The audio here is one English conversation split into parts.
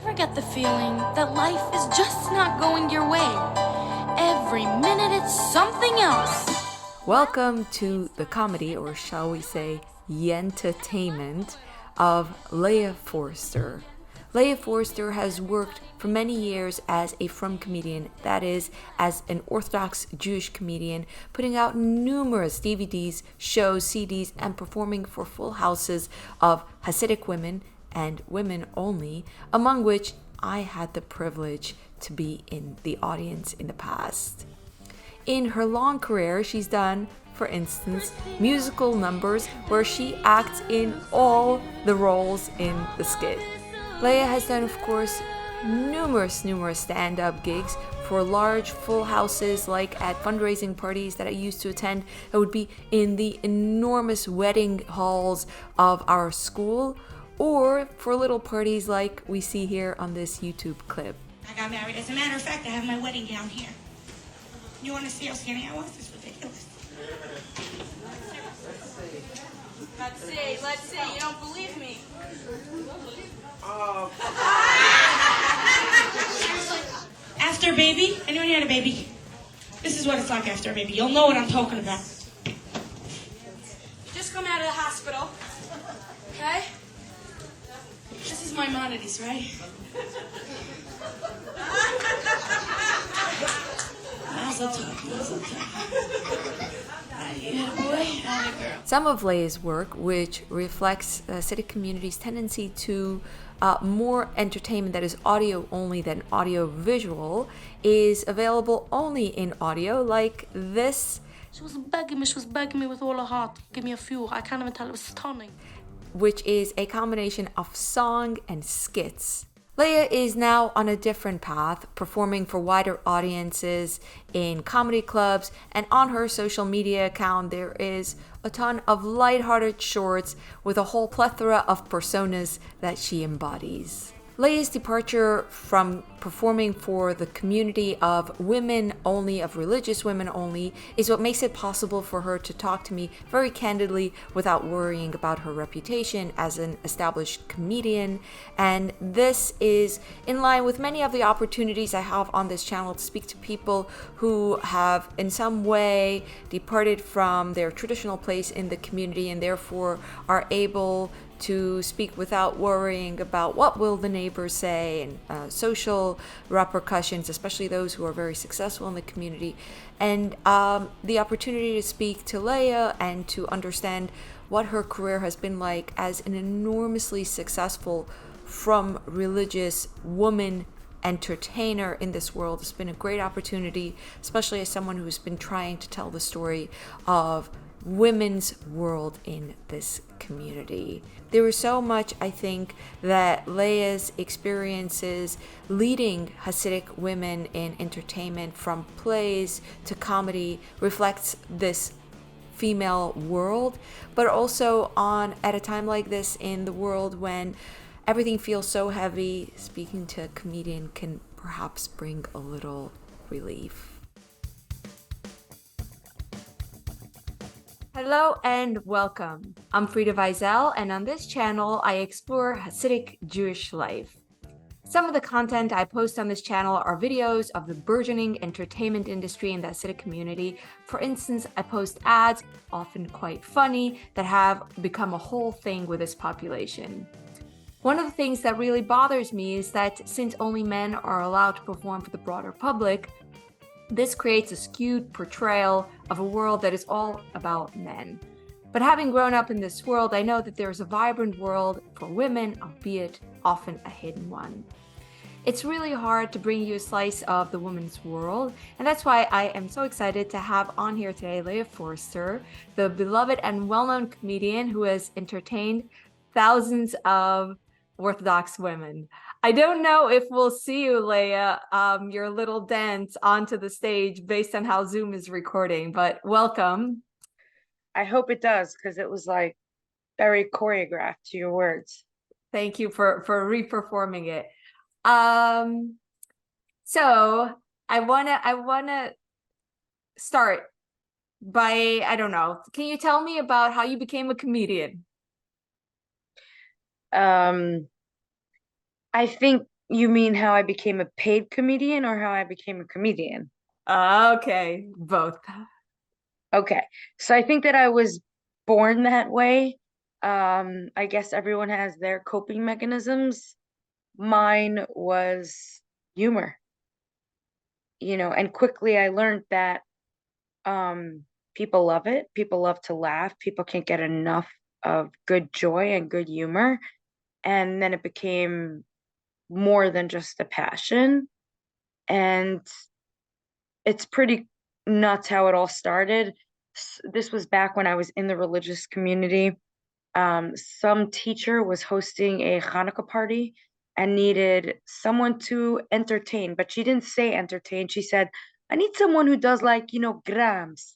Ever get the feeling that life is just not going your way? Every minute it's something else. Welcome to the comedy, or shall we say, entertainment of Leah Forster. Leah Forster has worked for many years as a frum comedian, that is, as an Orthodox Jewish comedian, putting out numerous DVDs, shows, CDs, and performing for full houses of Hasidic women and women only, among which I had the privilege to be in the audience in the past. In her long career, she's done, for instance, musical numbers where she acts in all the roles in the skit. Leia has done, of course, numerous stand-up gigs for large full houses, like at fundraising parties that I used to attend. It would be in the enormous wedding halls of our school, or for little parties like we see here on this YouTube clip. I got married. As a matter of fact, I have my wedding gown here. You want to see how skinny I was? It's ridiculous. Let's see. You don't believe me. After a baby? Anyone here had a baby? This is what it's like after a baby. You'll know what I'm talking about. You just come out of the hospital, okay? This is Maimonides, right? Mazel tov. Yeah, boy, not a girl. Some of Leia's work, which reflects the Hasidic community's tendency to more entertainment that is audio only than audio visual, is available only in audio, like this. She was begging me with all her heart. Give me a few. I can't even tell. It was stunning. Which is a combination of song and skits. Leia is now on a different path, performing for wider audiences in comedy clubs, and on her social media account there is a ton of lighthearted shorts with a whole plethora of personas that she embodies. Leia's departure from performing for the community of women only, of religious women only, is what makes it possible for her to talk to me very candidly without worrying about her reputation as an established comedian. And this is in line with many of the opportunities I have on this channel to speak to people who have in some way departed from their traditional place in the community and therefore are able to speak without worrying about what will the neighbors say and social repercussions, especially those who are very successful in the community. And the opportunity to speak to Leia and to understand what her career has been like as an enormously successful frum religious woman entertainer in this world has been a great opportunity, especially as someone who's been trying to tell the story of women's world in this community. There was so much, I think, that Leia's experiences leading Hasidic women in entertainment, from plays to comedy, reflects this female world, but also at a time like this in the world when everything feels so heavy, speaking to a comedian can perhaps bring a little relief. Hello and welcome. I'm Frieda Vizel, and on this channel, I explore Hasidic Jewish life. Some of the content I post on this channel are videos of the burgeoning entertainment industry in the Hasidic community. For instance, I post ads, often quite funny, that have become a whole thing with this population. One of the things that really bothers me is that since only men are allowed to perform for the broader public, this creates a skewed portrayal of a world that is all about men. But having grown up in this world, I know that there's a vibrant world for women, albeit often a hidden one. It's really hard to bring you a slice of the woman's world, and that's why I am so excited to have on here today Leah Forster, the beloved and well-known comedian who has entertained thousands of Orthodox women. I don't know if we'll see you, Leia, your little dance onto the stage based on how Zoom is recording, but welcome. I hope it does, because it was like very choreographed to your words. Thank you for re-performing it. So I wanna start by, I don't know, can you tell me about how you became a comedian? I think You mean how I became a paid comedian or how I became a comedian? Okay, both. Okay. So I think that I was born that way. I guess everyone has their coping mechanisms. Mine was humor, and quickly I learned that people love it. People love to laugh. People can't get enough of good joy and good humor. And then it became more than just a passion. And it's pretty nuts how it all started. This was back when I was in the religious community. Some teacher was hosting a Hanukkah party and needed someone to entertain, but she didn't say entertain. She said, I need someone who does like, grams.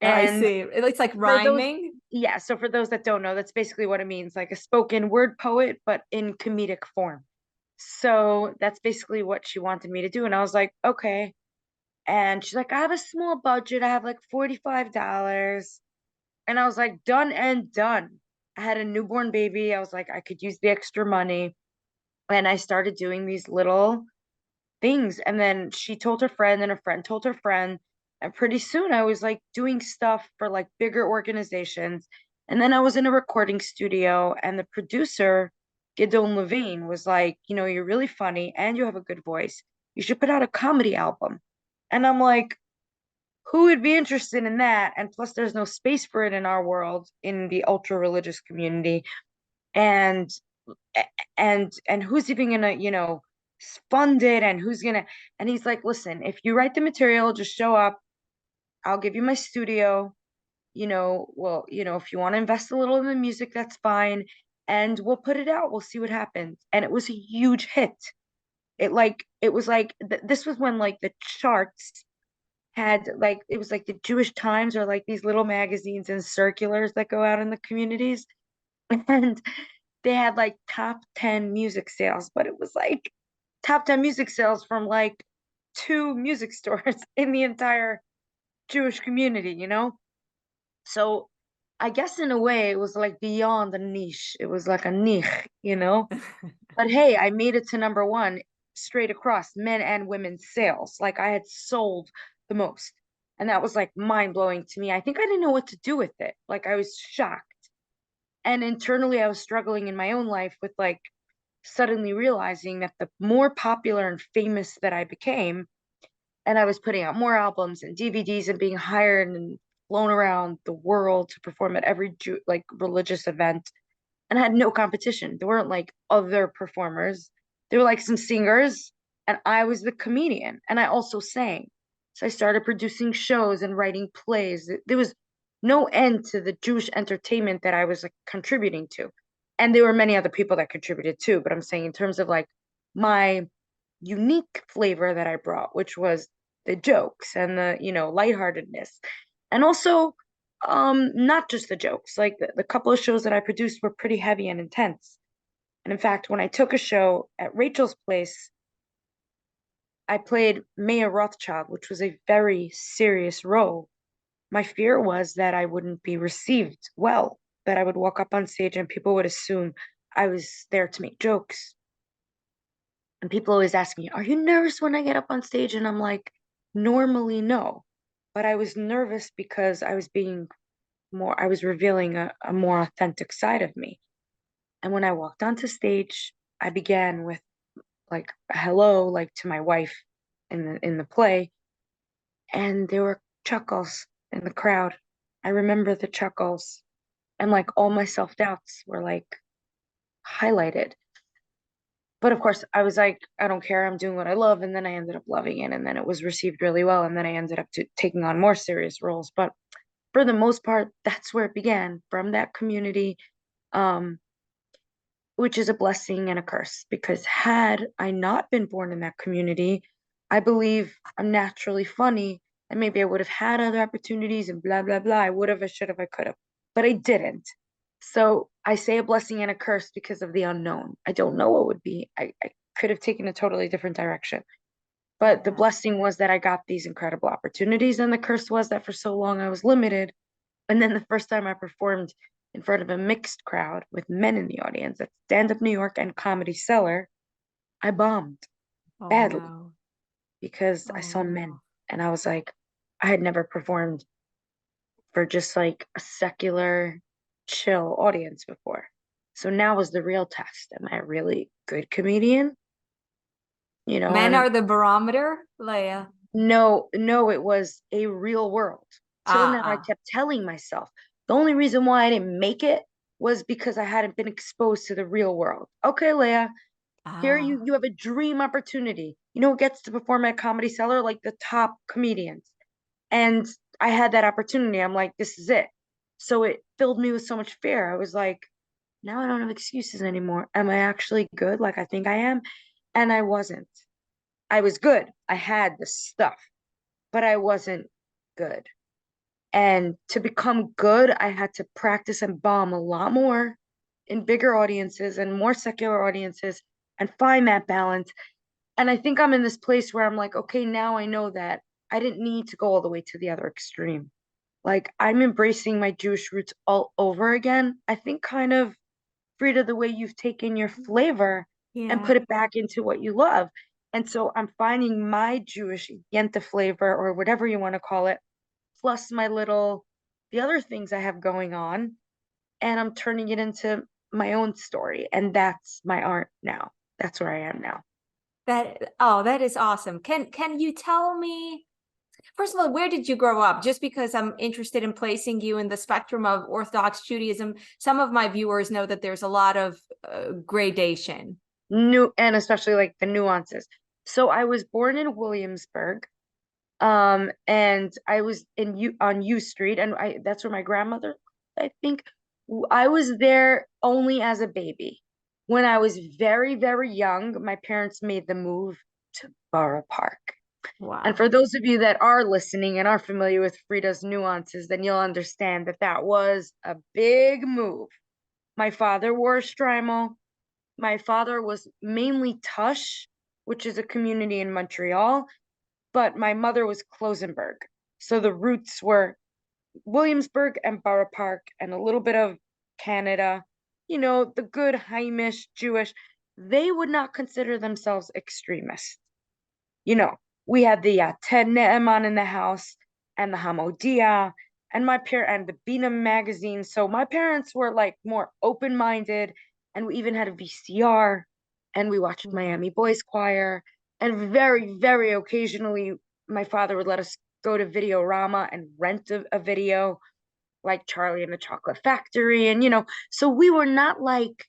I And see. It's like for those, rhyming. yeah, so for those that don't know, that's basically what it means, like a spoken word poet, but in comedic form. So that's basically what she wanted me to do. And I was like, okay. And she's like, I have a small budget. I have like $45. And I was like, done and done. I had a newborn baby. I was like, I could use the extra money. And I started doing these little things. And then she told her friend, and a friend told her friend. And pretty soon I was like doing stuff for like bigger organizations. And then I was in a recording studio, and the producer, Gidon Levine, was like, you're really funny and you have a good voice. You should put out a comedy album. And I'm like, who would be interested in that? And plus, there's no space for it in our world, in the ultra religious community. And and who's even gonna, fund it, and who's gonna? And he's like, listen, if you write the material, just show up. I'll give you my studio. Well, if you want to invest a little in the music, that's fine. And we'll put it out. We'll see what happens. And it was a huge hit. It was like this was when like the charts had like it was like the Jewish Times, or like these little magazines and circulars that go out in the communities. And they had like top 10 music sales, but it was like top 10 music sales from like two music stores in the entire Jewish community. So I guess in a way it was like beyond a niche. It was like a niche. But hey, I made it to number one straight across men and women's sales. Like I had sold the most. And that was like mind blowing to me. I think I didn't know what to do with it. Like I was shocked. And internally, I was struggling in my own life with like suddenly realizing that the more popular and famous that I became, and I was putting out more albums and DVDs and being hired and flown around the world to perform at every like religious event, and I had no competition. There weren't like other performers. There were like some singers, and I was the comedian, and I also sang. So I started producing shows and writing plays. There was no end to the Jewish entertainment that I was like contributing to. And there were many other people that contributed too, but I'm saying in terms of like my unique flavor that I brought, which was the jokes and the, lightheartedness. And also not just the jokes. Like the couple of shows that I produced were pretty heavy and intense. And in fact, when I took a show at Rachel's place, I played Maya Rothschild, which was a very serious role. My fear was that I wouldn't be received well, that I would walk up on stage and people would assume I was there to make jokes. And people always ask me, are you nervous when I get up on stage? And I'm like, normally no. But I was nervous because I was revealing a more authentic side of me. And when I walked onto stage, I began with like a hello, like to my wife in the play, and there were chuckles in the crowd. I remember the chuckles, and like all my self-doubts were like highlighted. But of course, I was like, I don't care, I'm doing what I love. And then I ended up loving it, and then it was received really well. And then I ended up taking on more serious roles. But for the most part, that's where it began, from that community, um, which is a blessing and a curse, because had I not been born in that community, I believe I'm naturally funny, and maybe I would have had other opportunities and blah, blah, blah. I would have, I should have, I could have, but I didn't. So I say a blessing and a curse because of the unknown. I don't know what would be. I could have taken a totally different direction. But the blessing was that I got these incredible opportunities, and the curse was that for so long I was limited. And then the first time I performed in front of a mixed crowd with men in the audience at Stand Up New York and Comedy Cellar, I bombed Oh badly no. because I Oh saw no. men and I was like, I had never performed for just like a secular, chill audience before. So now was the real test. Am I a really good comedian? Men And are the barometer, Leia. no, no, it was a real world. Till now, I Ah, kept telling myself the only reason why I didn't make it was because I hadn't been exposed to the real world. Okay, Leah, here ah, you have a dream opportunity. You know who gets to perform at Comedy Cellar? Like the top comedians. And I had that opportunity. I'm like, this is it. So it filled me with so much fear. I was like, now I don't have excuses anymore. Am I actually good like I think I am? And I wasn't. I was good. I had the stuff, but I wasn't good. And to become good, I had to practice and bomb a lot more in bigger audiences and more secular audiences and find that balance. And I think I'm in this place where I'm like, okay, now I know that I didn't need to go all the way to the other extreme. Like I'm embracing my Jewish roots all over again. I think kind of, Frieda, the way you've taken your flavor and yeah. put it back into what you love. And so I'm finding my Jewish yenta flavor or whatever you want to call it, plus the other things I have going on, and I'm turning it into my own story. And that's my art now. That's where I am now. That is awesome. Can you tell me, first of all, where did you grow up? Just because I'm interested in placing you in the spectrum of Orthodox Judaism. Some of my viewers know that there's a lot of gradation. New and especially like the nuances. So I was born in Williamsburg, and I was in U on U Street, and I that's where my grandmother, I think. I was there only as a baby. When I was very, very young, my parents made the move to Boro Park. And Wow. for those of you that are listening and are familiar with Frieda's nuances, then you'll understand that that was a big move. My father wore a Strymel. My father was mainly Tush, which is a community in Montreal, but my mother was Closenberg. So the roots were Williamsburg and Borough Park and a little bit of Canada, the good Heimish Jewish. They would not consider themselves extremists. You know, we had the Ted Ne'eman in the house and the Hamodia and and the Bina magazine. So my parents were like more open-minded, and we even had a VCR, and we watched Yeah. Miami Boys Choir, and very, very occasionally my father would let us go to Videorama and rent a video like Charlie and the Chocolate Factory. And so we were not like,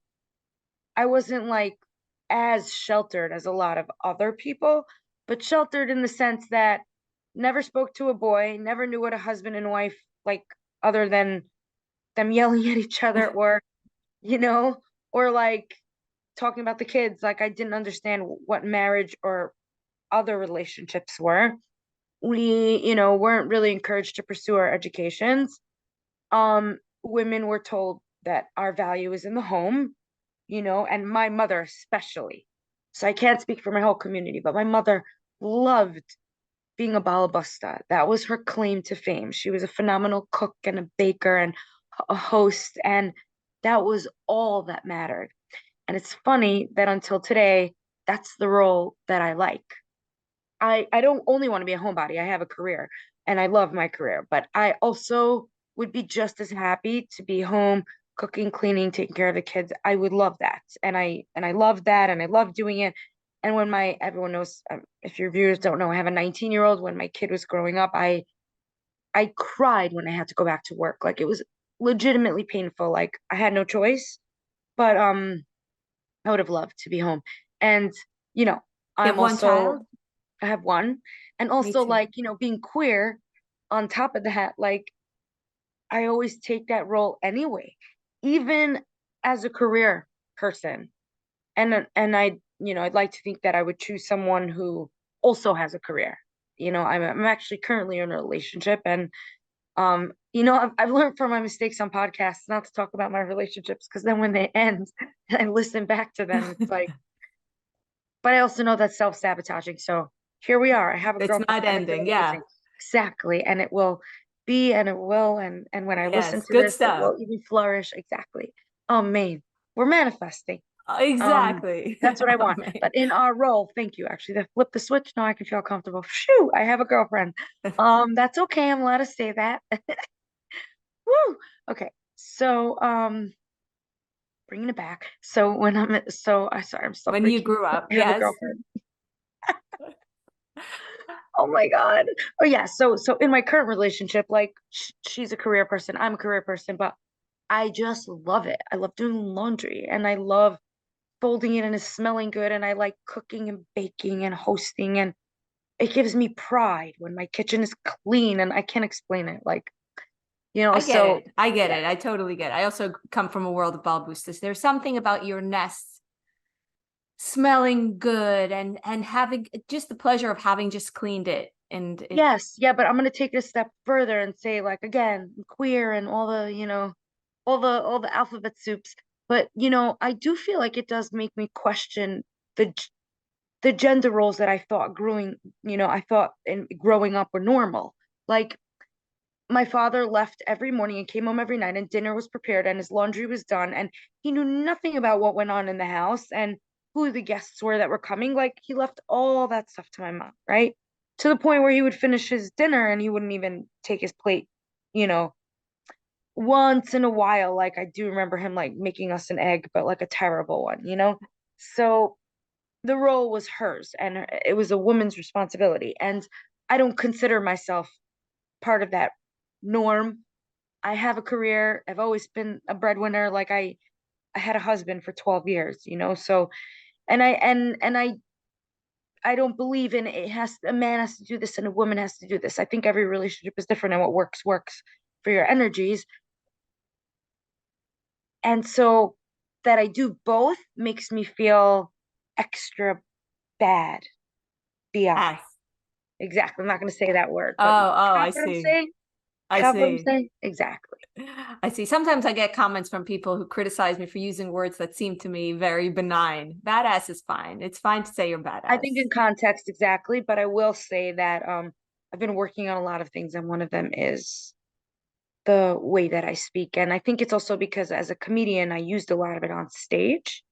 I wasn't like as sheltered as a lot of other people, but sheltered in the sense that never spoke to a boy, never knew what a husband and wife like other than them yelling at each other you know, or like talking about the kids. Like I didn't understand what marriage or other relationships were. We, weren't really encouraged to pursue our educations. Women were told that our value is in the home, and my mother especially. So I can't speak for my whole community, but my mother loved being a balabusta. That was her claim to fame. She was a phenomenal cook and a baker and a host, and that was all that mattered. And it's funny that until today, that's the role that I like. I don't only want to be a homebody. I have a career and I love my career, but I also would be just as happy to be home cooking, cleaning, taking care of the kids. I would love that. And I love that and I love doing it. And when everyone knows, if your viewers don't know, I have a 19-year-old. When my kid was growing up, I cried when I had to go back to work. Like it was legitimately painful. Like I had no choice, but I would have loved to be home. And you know, You I'm have one also child? I have one. And Me also too. like, being queer on top of that, like I always take that role anyway, even as a career person. I'd like to think that I would choose someone who also has a career. I'm actually currently in a relationship, and I've learned from my mistakes on podcasts not to talk about my relationships because then when they end and I listen back to them, it's like, but I also know that's self-sabotaging. So here we are. I have a It's girlfriend not and it's ending. Yeah. amazing. Exactly. And it will be and it will. And when I listen Yes. to Good this, it stuff. will even flourish. Exactly. Oh man, we're manifesting. Exactly. That's what I want. But in our role, thank you. Actually, that flip the switch. Now I can feel comfortable. Phew, I have a girlfriend. That's okay. I'm allowed to say that. Woo. Okay. So, bringing it back. So when I'm still When you freaking grew out. up, I have a yes. girlfriend. Oh my God. Oh yeah. So in my current relationship, like she's a career person, I'm a career person, but I just love it. I love doing laundry and I love folding it and it's smelling good and I like cooking and baking and hosting and it gives me pride when my kitchen is clean and I can't explain it. Like, I get so it. I get yeah. it. I totally get it. I also come from a world of balbustas. There's something about your nest smelling good and having just the pleasure of having just cleaned it. And Yes, yeah, but I'm gonna take it a step further and say like again, I'm queer and all the, all the alphabet soups. But I do feel like it does make me question the gender roles that I thought I thought in growing up were normal. Like my father left every morning and came home every night and dinner was prepared and his laundry was done and he knew nothing about what went on in the house and who the guests were that were coming. Like he left all that stuff to my mom, right? To the point where he would finish his dinner and he wouldn't even take his plate, you know, once in a while. Like I do remember him like making us an egg, but like a terrible one. So the role was hers and it was a woman's responsibility. And I don't consider myself part of that norm. I have a career. I've always been a breadwinner. Like I had a husband for 12 years, so and I don't believe in a man has to do this and a woman has to do this. I think every relationship is different and what works for your energies. And so that I do both makes me feel extra bad. BI. yes. Exactly. I'm not going to say that word, Oh, but I cop what I'm see. saying? I Cop what I'm see. saying? Exactly. I see. Sometimes I get comments from people who criticize me for using words that seem to me very benign. Badass is fine. It's fine to say you're I badass. think in context, exactly. But I will say that I've been working on a lot of things, and one of them is the way that I speak. And I think it's also because as a comedian, I used a lot of it on stage.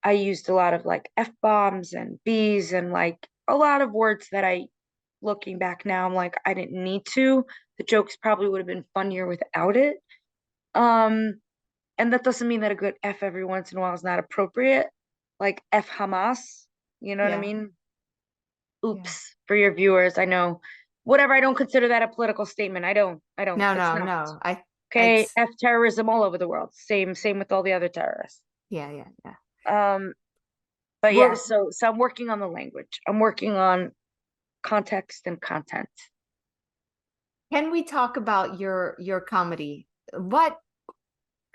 I used a lot of like F bombs and B's and like a lot of words that looking back now, I'm like, I didn't need to. The jokes probably would have been funnier without it. Um, and that doesn't mean that a good F every once in a while is not appropriate. Like F Hamas, you know what I Yeah. mean? Yeah. Oops, for your viewers, I know. Whatever, I don't consider that a political statement. I don't. No, It's no, not. no. Okay, F terrorism all over the world. Same with all the other terrorists. Yeah, yeah, yeah. Um, but yeah, Well, so I'm working on the language. I'm working on context and content. can we talk about your comedy? What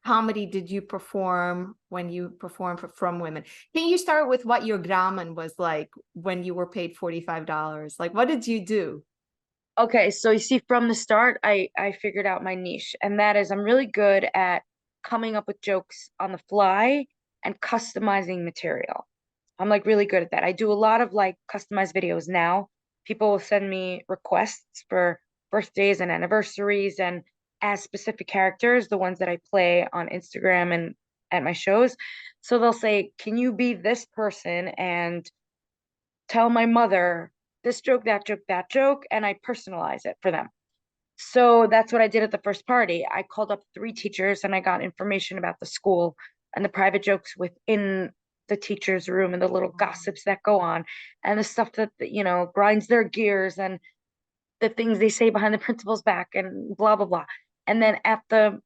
comedy did you perform when you performed for From Women? Can you start with what your grammon was like when you were paid $45? Like, what did you do? Okay, so you see, from the start, I figured out my niche, and that is I'm really good at coming up with jokes on the fly and customizing material. I'm like really good at that. I do a lot of like customized videos now. People will send me requests for birthdays and anniversaries and as specific characters, the ones that I play on Instagram and at my shows. So they'll say, "Can you be this person and tell my mother this joke, that joke, that joke?" And I personalize it for them. So that's what I did at the first party. I called up 3 teachers and I got information about the school and the private jokes within the teacher's room and the little gossips that go on and the stuff that, grinds their gears and the things they say behind the principal's back and blah, blah, blah. And then at the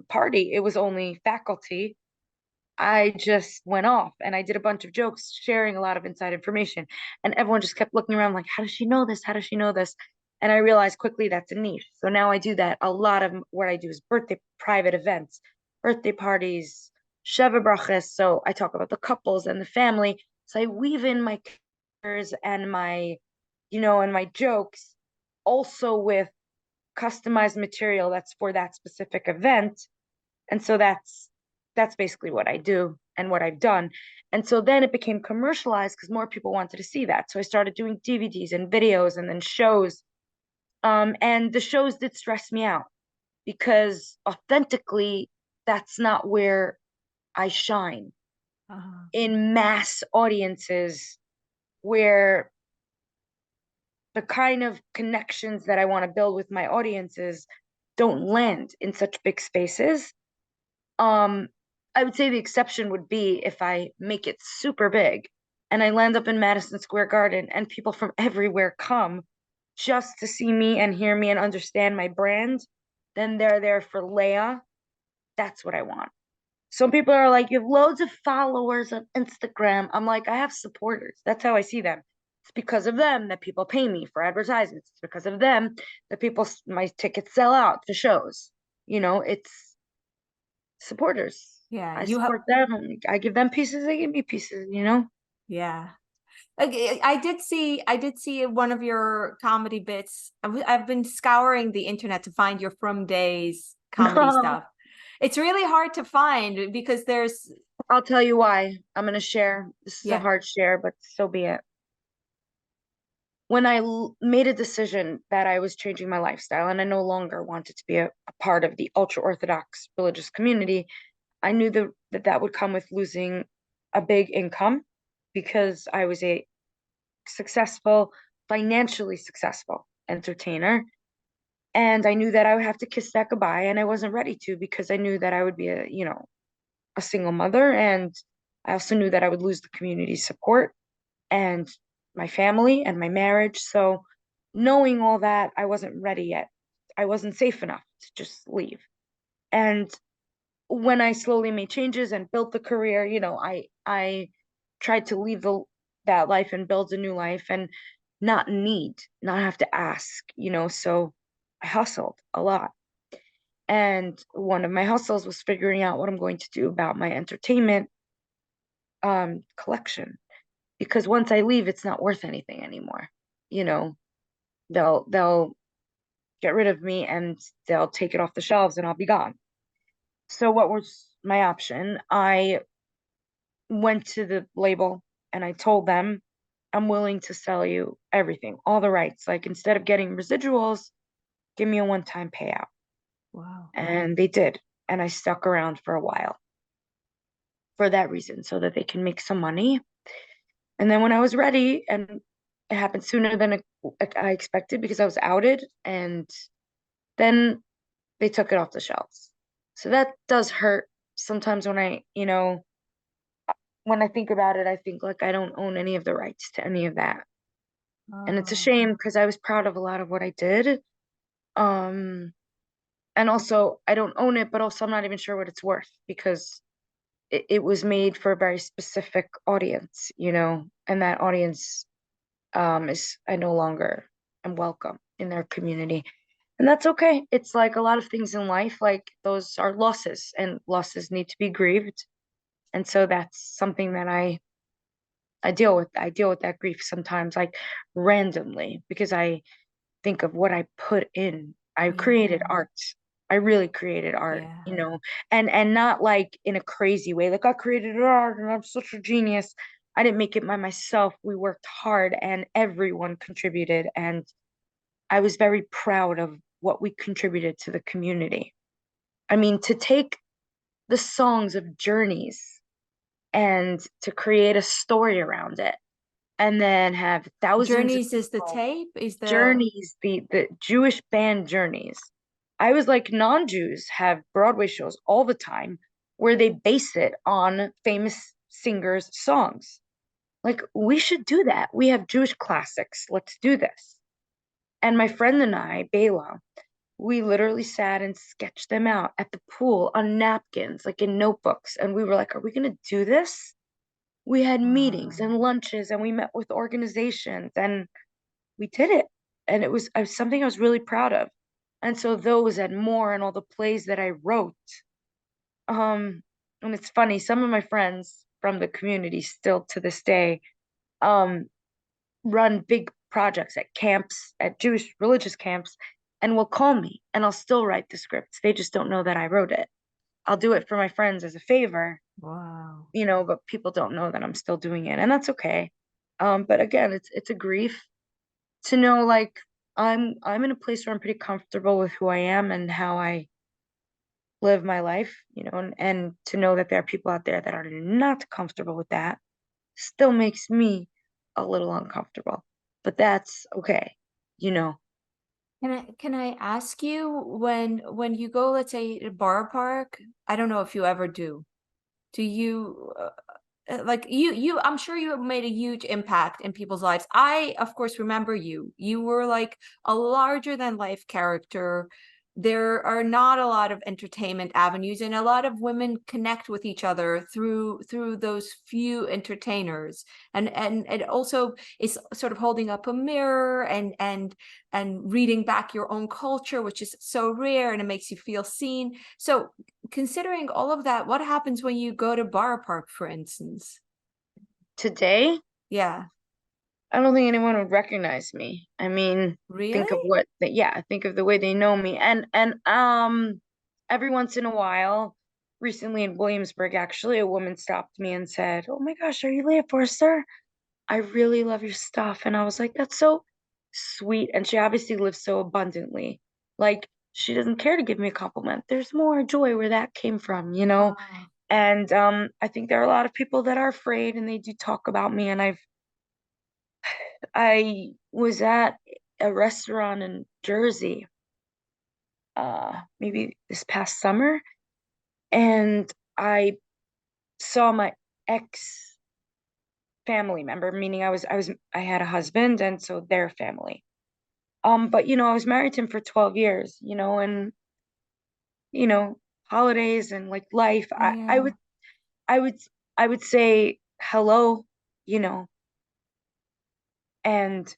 party, it was only faculty. I just went off and I did a bunch of jokes, sharing a lot of inside information. And everyone just kept looking around like, how does she know this? How does she know this? And I realized quickly that's a niche. So now I do that. A lot of what I do is birthday private events, birthday parties, Sheva brachas. So I talk about the couples and the family. So I weave in my characters and my jokes also with customized material that's for that specific event. And so that's basically what I do and what I've done. And so then it became commercialized because more people wanted to see that. So I started doing DVDs and videos and then shows. And the shows did stress me out because authentically, that's not where I shine Uh-huh. in mass audiences where the kind of connections that I want to build with my audiences don't land in such big spaces. I would say the exception would be if I make it super big and I land up in Madison Square Garden and people from everywhere come just to see me and hear me and understand my brand, then they're there for Leia. That's what I want. Some people are like, you have loads of followers on Instagram. I'm like, I have supporters. That's how I see them. It's because of them that people pay me for advertisements. It's because of them that my tickets sell out to shows. It's supporters. Yeah, I you have. support them. I give them pieces. They give me pieces. Yeah. Okay, I did see one of your comedy bits. I've been scouring the internet to find your From Days comedy stuff. It's really hard to find because there's, I'll tell you why. I'm going to share. This is a yeah. hard share, but so be it. When I made a decision that I was changing my lifestyle and I no longer wanted to be a part of the ultra Orthodox religious community, I knew that would come with losing a big income because I was a financially successful entertainer. And I knew that I would have to kiss that goodbye, and I wasn't ready to because I knew that I would be a single mother, and I also knew that I would lose the community support and my family and my marriage. So knowing all that, I wasn't ready yet. I wasn't safe enough to just leave. And when I slowly made changes and built the career, I tried to leave that life and build a new life and not have to ask. So I hustled a lot. And one of my hustles was figuring out what I'm going to do about my entertainment collection. Because once I leave, it's not worth anything anymore. You know, they'll get rid of me and they'll take it off the shelves and I'll be gone. So what was my option? I went to the label and I told them, I'm willing to sell you everything, all the rights. Like instead of getting residuals, give me a one-time payout. Wow. And they did. And I stuck around for a while for that reason, so that they can make some money. And then when I was ready, and it happened sooner than I expected because I was outed, and then they took it off the shelves. So that does hurt sometimes when I think about it, I think like I don't own any of the rights to any of that. And it's a Oh, shame because I was proud of a lot of what I did. Um, and also I don't own it, but also I'm not even sure what it's worth because it was made for a very specific audience, and that audience is I no longer am welcome in their community. And that's okay. It's like a lot of things in life, like those are losses and losses need to be grieved. And so that's something that I deal with. I deal with that grief sometimes, like randomly, because I think of what I put in. I created yeah. art. I really created art, Yeah. and not like in a crazy way. Like I created art and I'm such a genius. I didn't make it by myself. We worked hard and everyone contributed. And I was very proud of what we contributed to the community. I mean, to take the songs of Journeys and to create a story around it and then have thousands of Journeys is the people. tape, is the Journeys, the Jewish band Journeys. I was like, non-Jews have Broadway shows all the time where they base it on famous singers' songs. Like, we should do that. We have Jewish classics. Let's do this. And my friend and I, Bela, we literally sat and sketched them out at the pool on napkins, like in notebooks. And we were like, are we going to do this? We had meetings Wow. and lunches and we met with organizations and we did it. And it was something I was really proud of. And so those and more and all the plays that I wrote. Um, and it's funny, some of my friends from the community still to this day um run big projects at camps, at Jewish religious camps, and will call me and I'll still write the scripts. They just don't know that I wrote it. I'll do it for my friends as a favor, Wow. but people don't know that I'm still doing it, and that's okay. But again, it's a grief to know like I'm in a place where I'm pretty comfortable with who I am and how I live my life, and to know that there are people out there that are not comfortable with that still makes me a little uncomfortable. But that's okay, you know. Can I ask you, when you go, let's say, to Boro Park, I don't know if you ever do you like you I'm sure you have made a huge impact in people's lives. I, of course, remember you were like a larger than life character. There are not a lot of entertainment avenues, and a lot of women connect with each other through those few entertainers, and it also is sort of holding up a mirror and reading back your own culture, which is so rare, and it makes you feel seen. So considering all of that, what happens when you go to Boro Park, for instance? Today, Yeah. I don't think anyone would recognize me. I mean, think Really? of think of the way they know me. And every once in a while, recently in Williamsburg, actually, a woman stopped me and said, "Oh my gosh, are you Leah Forster? I really love your stuff." And I was like, "That's so sweet." And she obviously lives so abundantly. Like, she doesn't care to give me a compliment. There's more joy where that came from. Oh, And I think there are a lot of people that are afraid and they do talk about me. And I was at a restaurant in Jersey, maybe this past summer, and I saw my ex family member, meaning I had a husband, and so their family. But I was married to him for 12 years, and you know, holidays and like life, yeah. I would I would say hello, you know, and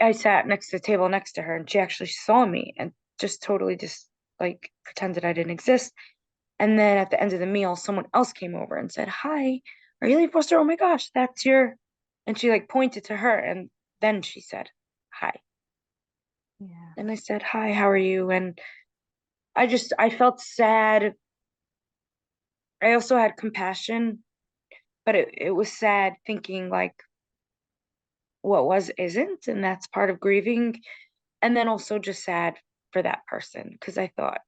I sat next to the table next to her, and she actually saw me and just totally just like pretended I didn't exist. And then at the end of the meal, someone else came over and said, "Hi, are you Leah Forster? Oh my gosh, that's your," and she like pointed to her, and then she said, "Hi." Yeah. And I said, "Hi, how are you?" And I felt sad. I also had compassion, but it was sad thinking like what was isn't, and that's part of grieving. And then also just sad for that person because I thought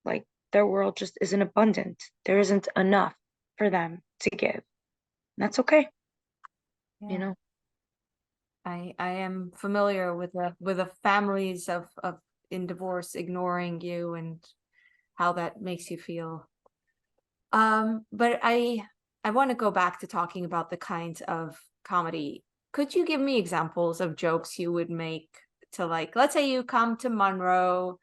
like their world just isn't abundant. There isn't enough for them to give. And that's okay, you Yeah. know. I am familiar with the families of in divorce ignoring you and how that makes you feel. But I want to go back to talking about the kinds of comedy. Could you give me examples of jokes you would make to, like, let's say you come to Monroe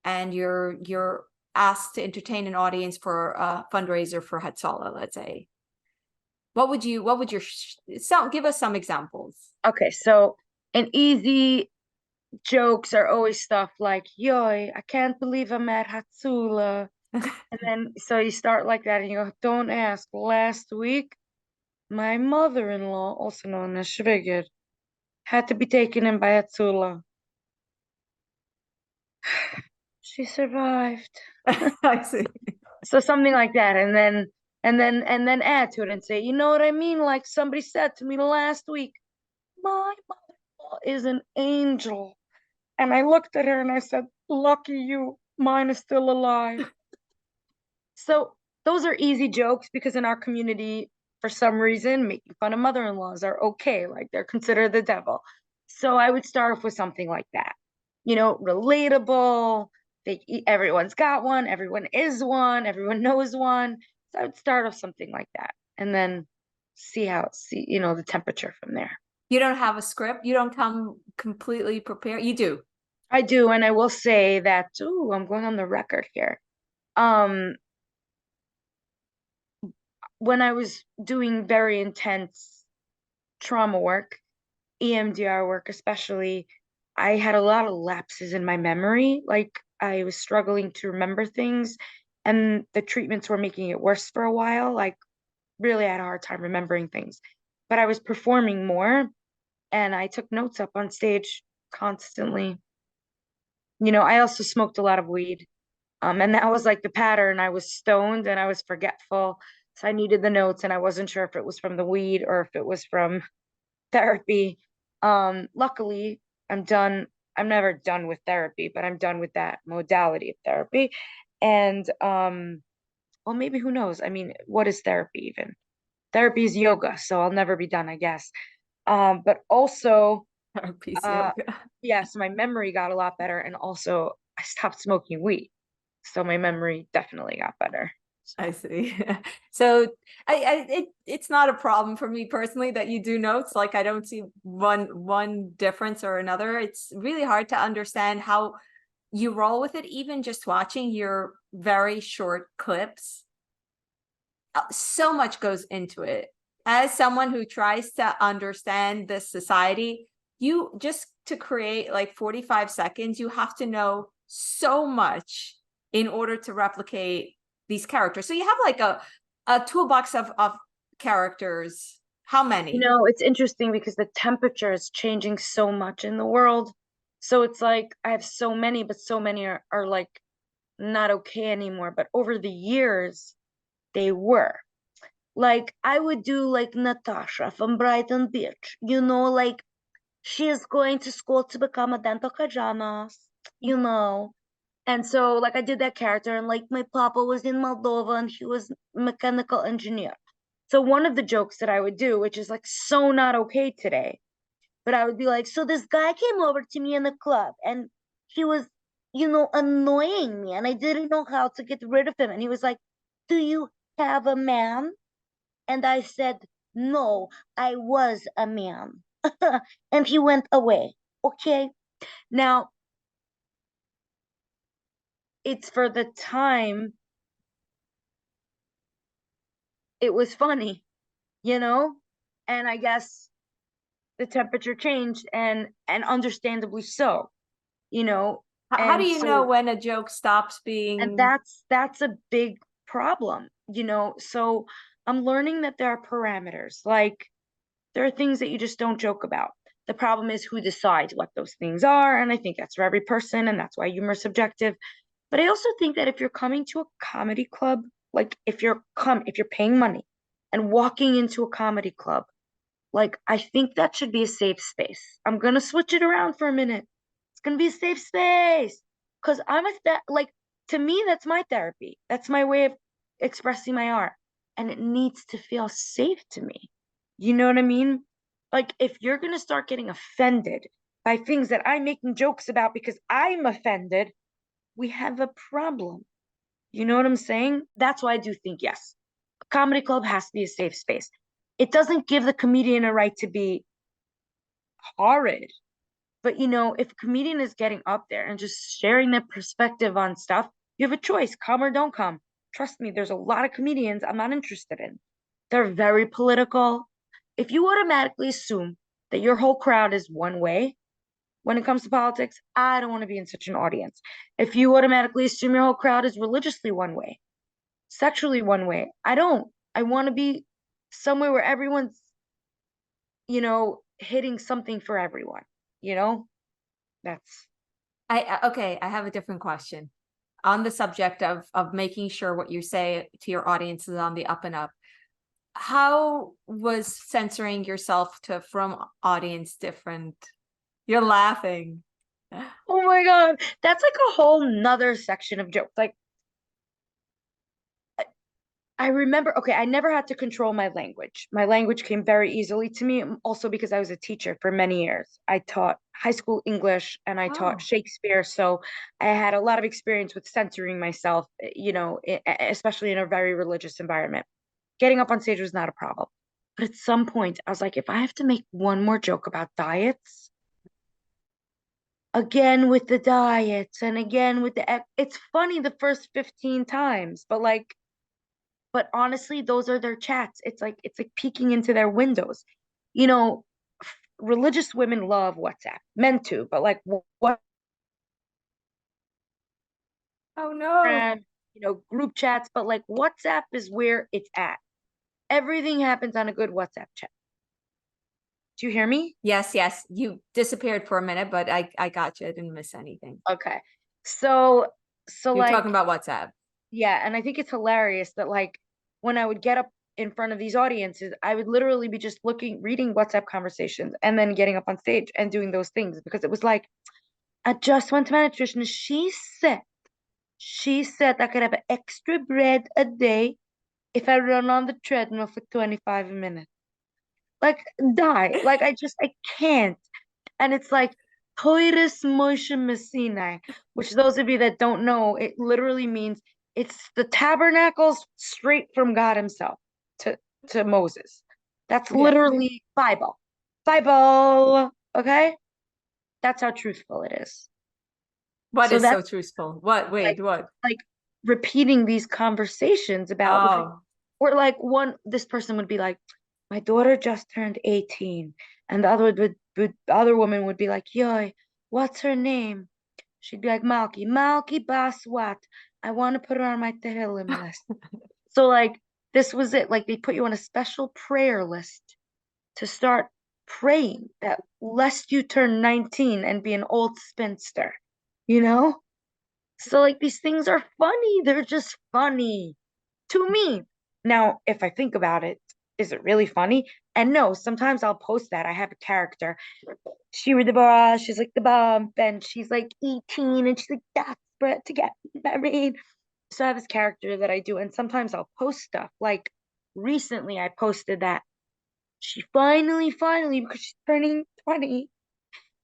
and you're asked to entertain an audience for a fundraiser for Hatzalah, let's say. What would your give us some examples. Okay, so an easy jokes are always stuff like, "Yoy, I can't believe I'm at Hatsula." And then so you start like that and you go, "Don't ask. Last week, my mother-in-law, also known as Schwieger, had to be taken in by Hatsula. She survived." I see. So something like that, and then add to it and say, "You know what I mean? Like somebody said to me last week, my mother-in-law is an angel." And I looked at her and I said, "Lucky you, mine is still alive." So those are easy jokes because in our community, for some reason, making fun of mother-in-laws are okay, like they're considered the devil. So I would start off with something like that. Relatable. Everyone's got one, everyone is one, everyone knows one. So I would start off something like that and then see the temperature from there. You don't have a script? You don't come completely prepared? You do. I do, and I will say that, ooh, I'm going on the record here. Um, when I was doing very intense trauma work, EMDR work especially, I had a lot of lapses in my memory. Like I was struggling to remember things, and the treatments were making it worse for a while. Like really I had a hard time remembering things. But I was performing more, and I took notes up on stage constantly. I also smoked a lot of weed. And that was like the pattern. I was stoned and I was forgetful. So I needed the notes and I wasn't sure if it was from the weed or if it was from therapy. Luckily, I'm done. I'm never done with therapy, but I'm done with that modality of therapy. And well, maybe, who knows? I mean, what is therapy even? Therapy is yoga, so I'll never be done, I guess. But also, Therapy's uh, yoga. yes, my memory got a lot better, and also I stopped smoking weed, so my memory definitely got better. I see. So it's not a problem for me personally that you do notes. Like I don't see one difference or another. It's really hard to understand how you roll with it, even just watching your very short clips. So much goes into it. As someone who tries to understand this society, you just to create like 45 seconds, you have to know so much in order to replicate these characters. So you have like a toolbox of characters. How many? It's interesting because the temperature is changing so much in the world. So it's like I have so many, but so many are like not okay anymore. But over the years, they were. Like I would do like Natasha from Brighton Beach, like she is going to school to become a dental hygienist, you know. And so like I did that character, and like my papa was in Moldova and he was mechanical engineer. So one of the jokes that I would do, which is like so not okay today, but I would be like, so this guy came over to me in the club and he was, annoying me and I didn't know how to get rid of him. And he was like, do you have a man? And I said, no, I was a man. And he went away. Okay. Now, it's for the time, it was funny, and I guess the temperature changed, and understandably so, you know, How do and you know so, when a joke stops and being? that's a big problem, so I'm learning that there are parameters, like there are things that you just don't joke about. The problem is who decides what those things are, and I think that's for every person, and that's why humor is subjective. But I also think that if you're coming to a comedy club, like if you're paying money and walking into a comedy club, like I think that should be a safe space. I'm gonna switch it around for a minute. It's gonna be a safe space because like, to me that's my therapy. That's my way of expressing my art, and it needs to feel safe to me. You know what I mean? Like if you're gonna start getting offended by things that I'm making jokes about because I'm offended, we have a problem. You know what I'm saying? That's why I do think, yes, a comedy club has to be a safe space. It doesn't give the comedian a right to be horrid. But if a comedian is getting up there and just sharing their perspective on stuff, you have a choice, come or don't come. Trust me, there's a lot of comedians I'm not interested in. They're very political. If you automatically assume that your whole crowd is one way when it comes to politics, I don't want to be in such an audience. If you automatically assume your whole crowd is religiously one way, sexually one way, I don't. I want to be somewhere where everyone's, hitting something for everyone, you know? That's Okay, I have a different question on the subject of making sure what you say to your audience is on the up and up. How was censoring yourself to from audience different? You're laughing. Oh my God. That's like a whole nother section of jokes. Like I remember, okay, I never had to control my language. My language came very easily to me, also because I was a teacher for many years. I taught high school English and I taught Oh, Shakespeare. So I had a lot of experience with censoring myself, especially in a very religious environment. Getting up on stage was not a problem. But at some point, I was like, if I have to make one more joke about diets, again with the diets and again with it's funny the first 15 times, but honestly, those are their chats. It's like peeking into their windows. You know, religious women love WhatsApp, men too, but like what oh no. group chats, but like WhatsApp is where it's at. Everything happens on a good WhatsApp chat. Do you hear me? Yes, yes. You disappeared for a minute, but I got you. I didn't miss anything. Okay. So You're talking like, about WhatsApp. yeah, and I think it's hilarious that like when I would get up in front of these audiences, I would literally be just reading WhatsApp conversations and then getting up on stage and doing those things because it was like, I just went to my nutritionist. She said She said I could have extra bread a day if I run on the treadmill for 25 minutes. Like, die. Like, I can't. And it's like, Toiris Moshe Messina, which those of you that don't know, it literally means it's the tabernacles straight from God himself to Moses. That's Yeah. literally Bible. Bible. Okay? That's how truthful it is. What So is so that's truthful? What? like Wait, what? like repeating these conversations about like, Oh, or like this person would be like, my daughter just turned 18, and the the other woman would be like, yo, what's her name? She'd be like, Malky Baswat. I want to put her on my Tehillim list. So like this was it. Like they put you on a special prayer list to start praying that lest you turn 19 and be an old spinster, you know? So like these things are funny. They're just funny to me. Now, if I think about it, is it really funny? And no, sometimes I'll post that. I have a character. She read the Boro, she's like the bump, and she's like 18 and she's like desperate to get married. So I have this character that I do, and sometimes I'll post stuff. Like recently I posted that she finally, because she's turning 20,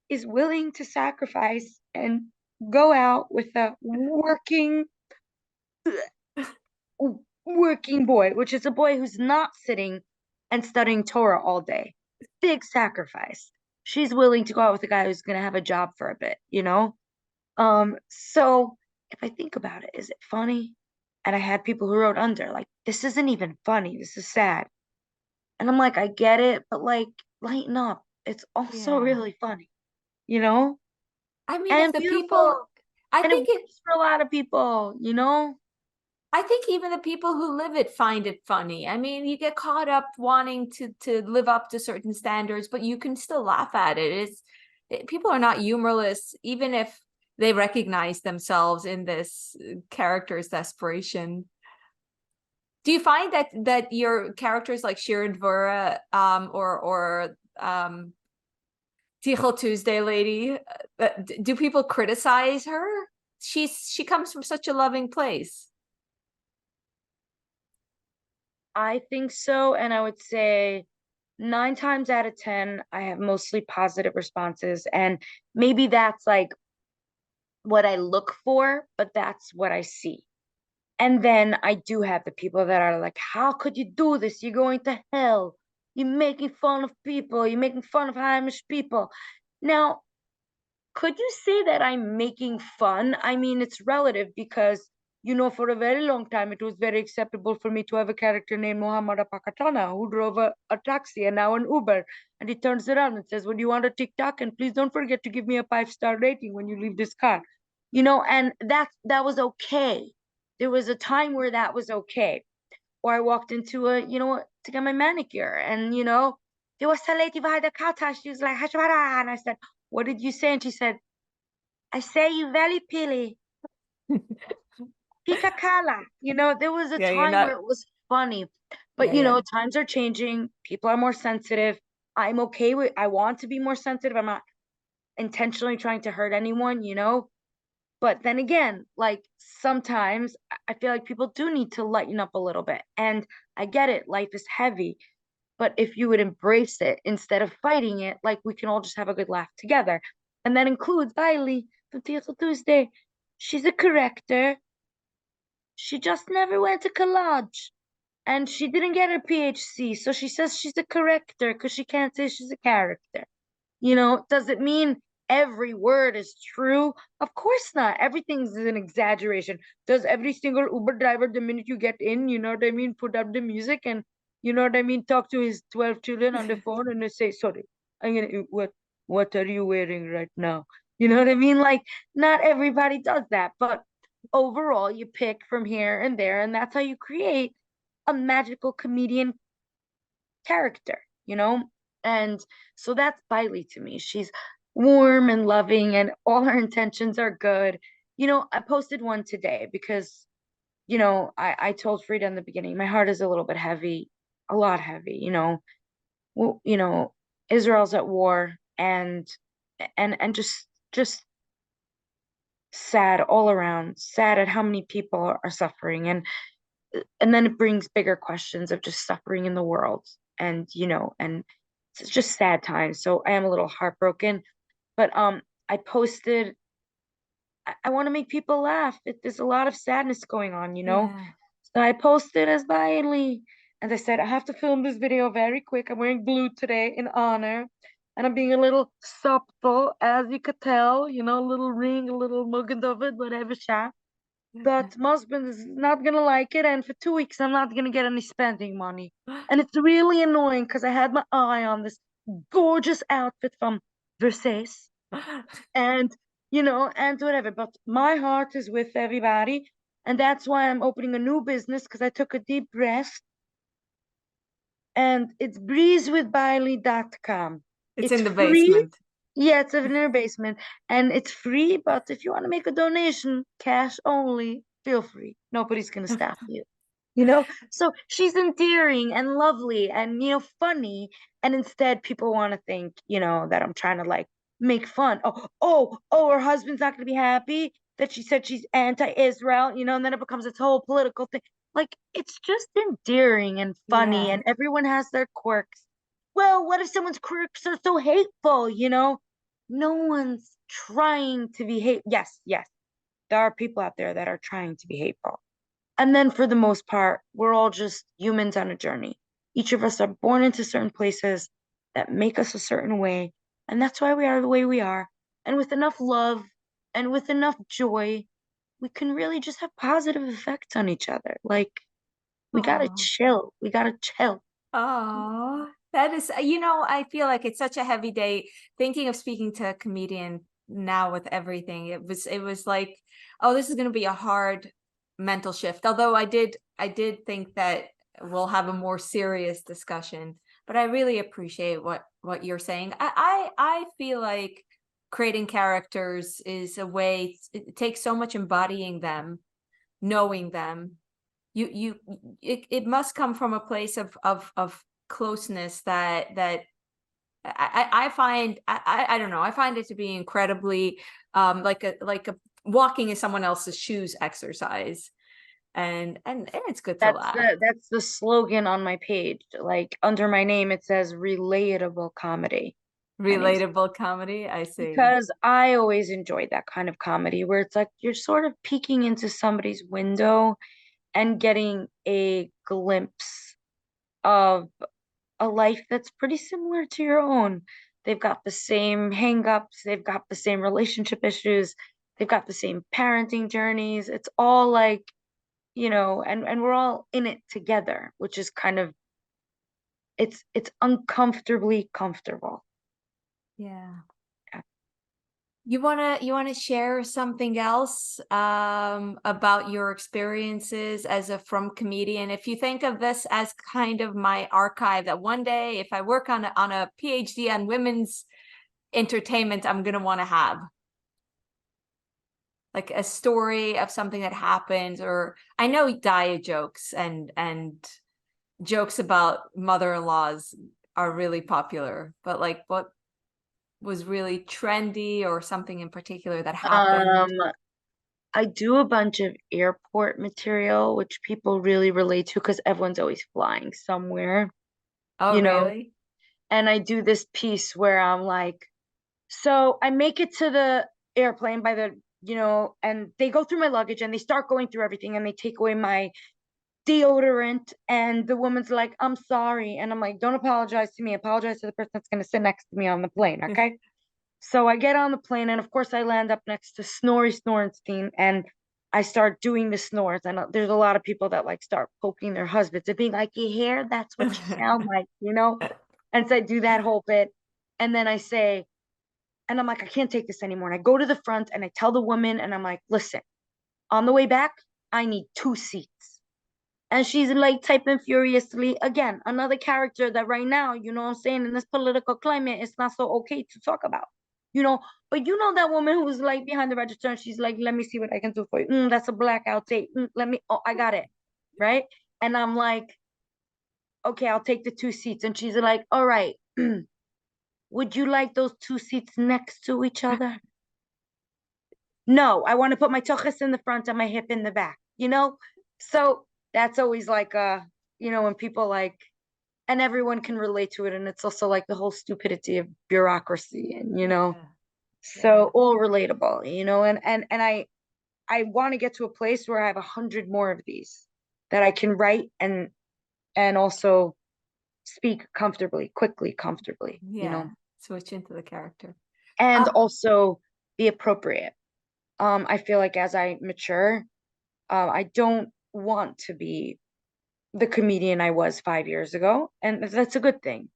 is willing to sacrifice and go out with a working boy, which is a boy who's not sitting and studying Torah all day. Big sacrifice. She's willing to go out with a guy who's going to have a job for a bit, you know? So if I think about it, is it funny? And I had people who wrote under, like, this isn't even funny. This is sad. And I'm like, I get it, but like, lighten up. It's also yeah. really funny, you know? I mean, if And the people, beautiful. I And it think it, works for a lot of people, you know? I think even the people who live it find it funny. I mean, you get caught up wanting to live up to certain standards, but you can still laugh at it. People are not humorless, even if they recognize themselves in this character's desperation. Do you find that your characters like Sharon Dvora or Tichel Tuesday lady, do people criticize her? She comes from such a loving place. I think so. And I would say 9 times out of 10, I have mostly positive responses. And maybe that's like what I look for, but that's what I see. And then I do have the people that are like, how could you do this? You're going to hell. You're making fun of people. You're making fun of Amish people. Now, could you say that I'm making fun? I mean, it's relative because, for a very long time, it was very acceptable for me to have a character named Muhammad Apakatana who drove a taxi and now an Uber. And he turns around and says, well, you want a TikTok? And please don't forget to give me a 5-star rating when you leave this car. And that was okay. There was a time where that was okay. Or I walked into to get my manicure and, there was a lady behind the counter. She was like, Hashbara. And I said, what did you say? And she said, I say you very pili. Pikakala. There was a Yeah, you're time not. where it was funny. But Yeah, yeah. times are changing. People are more sensitive. I'm okay with I want to be more sensitive. I'm not intentionally trying to hurt anyone, But then again, like sometimes I feel like people do need to lighten up a little bit. And I get it, life is heavy. But if you would embrace it instead of fighting it, like we can all just have a good laugh together. And that includes Bailey from Teal Tuesday. She's a corrector. She just never went to college. And she didn't get her PhD. So she says she's a corrector because she can't say she's a character. Does it mean every word is true? Of course not. Everything's an exaggeration. Does every single Uber driver, the minute you get in, put up the music and, talk to his 12 children on the phone and they say, sorry, what are you wearing right now? You know what I mean? Like, not everybody does that, but overall, you pick from here and there, and that's how you create a magical comedian character. And so that's Bailey to me. She's warm and loving, and all her intentions are good. I posted one today because, I told Frieda in the beginning, my heart is a little bit heavy, a lot heavy. Well, Israel's at war, and just sad all around, sad at how many people are suffering. And then it brings bigger questions of just suffering in the world. And, and it's just sad times. So I am a little heartbroken. But I posted, I want to make people laugh. There's a lot of sadness going on, Yeah. So I posted as Bailey. And I said, I have to film this video very quick. I'm wearing blue today in honor. And I'm being a little subtle, as you could tell, a little ring, a little muggen of it, whatever shot. But my husband is not gonna like it, and for 2 weeks I'm not gonna get any spending money. And it's really annoying because I had my eye on this gorgeous outfit from Versace, and and whatever. But my heart is with everybody, and that's why I'm opening a new business because I took a deep breath, and it's breezewithbailey.com. It's It's in the free. basement. Yeah, it's in their basement, and it's free. But if you want to make a donation, cash only, feel free. Nobody's gonna stop you. So she's endearing and lovely and funny, and instead people want to think that I'm trying to like make fun. Oh, her husband's not gonna be happy that she said she's anti-Israel, and then it becomes its whole political thing. Like, it's just endearing and funny, Yeah. and everyone has their quirks. Well, what if someone's quirks are so hateful? No one's trying to be hate. Yes, there are people out there that are trying to be hateful. And then for the most part, we're all just humans on a journey. Each of us are born into certain places that make us a certain way. And that's why we are the way we are. And with enough love and with enough joy, we can really just have positive effects on each other. Like, we gotta Oh. chill. We gotta chill. Oh, that is, I feel like it's such a heavy day thinking of speaking to a comedian now with everything. It was like, oh, this is going to be a hard mental shift. Although I did think that we'll have a more serious discussion, but I really appreciate what you're saying. I feel like creating characters is a way, it takes so much embodying them, knowing them. It must come from a place of closeness that I find, I don't know, I find it to be incredibly like a walking in someone else's shoes exercise, and it's good to That's laugh. the slogan on my page. Like, under my name, it says relatable comedy. And it's Relatable comedy, I see. because I always enjoyed that kind of comedy where it's like you're sort of peeking into somebody's window and getting a glimpse of a life that's pretty similar to your own. They've got the same hangups, they've got the same relationship issues, they've got the same parenting journeys. It's all like, and we're all in it together, which is kind of, it's uncomfortably comfortable. Yeah. Yeah. You wanna share something else about your experiences as a from comedian? If you think of this as kind of my archive, that one day if I work on a PhD on women's entertainment, I'm gonna want to have like a story of something that happened. Or I know diet jokes and jokes about mother-in-laws are really popular, but like what was really trendy or something in particular that happened? Um, I do a bunch of airport material, which people really relate to because everyone's always flying somewhere, Oh, you know. really? And I do this piece where I'm like, so I make it to the airplane by and they go through my luggage and they start going through everything and they take away my deodorant. And the woman's like, I'm sorry. And I'm like, don't apologize to me. Apologize to the person that's going to sit next to me on the plane. Okay. So I get on the plane, and of course, I land up next to Snorri Snorenstein, and I start doing the snores. And there's a lot of people that like start poking their husbands and being like, "You hear? That's what you sound like." And so I do that whole bit, and then I say, and I'm like, I can't take this anymore. And I go to the front, and I tell the woman, and I'm like, listen, on the way back, I need 2 seats. And she's like typing furiously. Again, another character that right now, what I'm saying, in this political climate, it's not so okay to talk about. But that woman who's like behind the register and she's like, let me see what I can do for you. That's a blackout tape. I got it. Right. And I'm like, okay, I'll take the 2 seats. And she's like, all right, would you like those 2 seats next to each other? No, I want to put my toches in the front and my hip in the back, you know? So that's always like, when people like, and everyone can relate to it. And it's also like the whole stupidity of bureaucracy and, Yeah. so all relatable, and I want to get to a place where I have 100 more of these that I can write and also speak comfortably, quickly, comfortably. Switch into the character. And also be appropriate. I feel like as I mature, I don't want to be the comedian I was 5 years ago, and that's a good thing.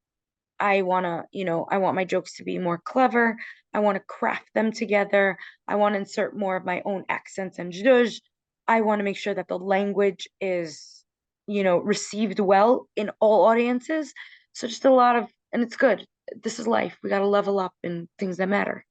I want my jokes to be more clever. I want to craft them together. I want to insert more of my own accents and zhuzh. I want to make sure that the language is, received well in all audiences. So just a lot of, and it's good. This is life. We got to level up in things that matter.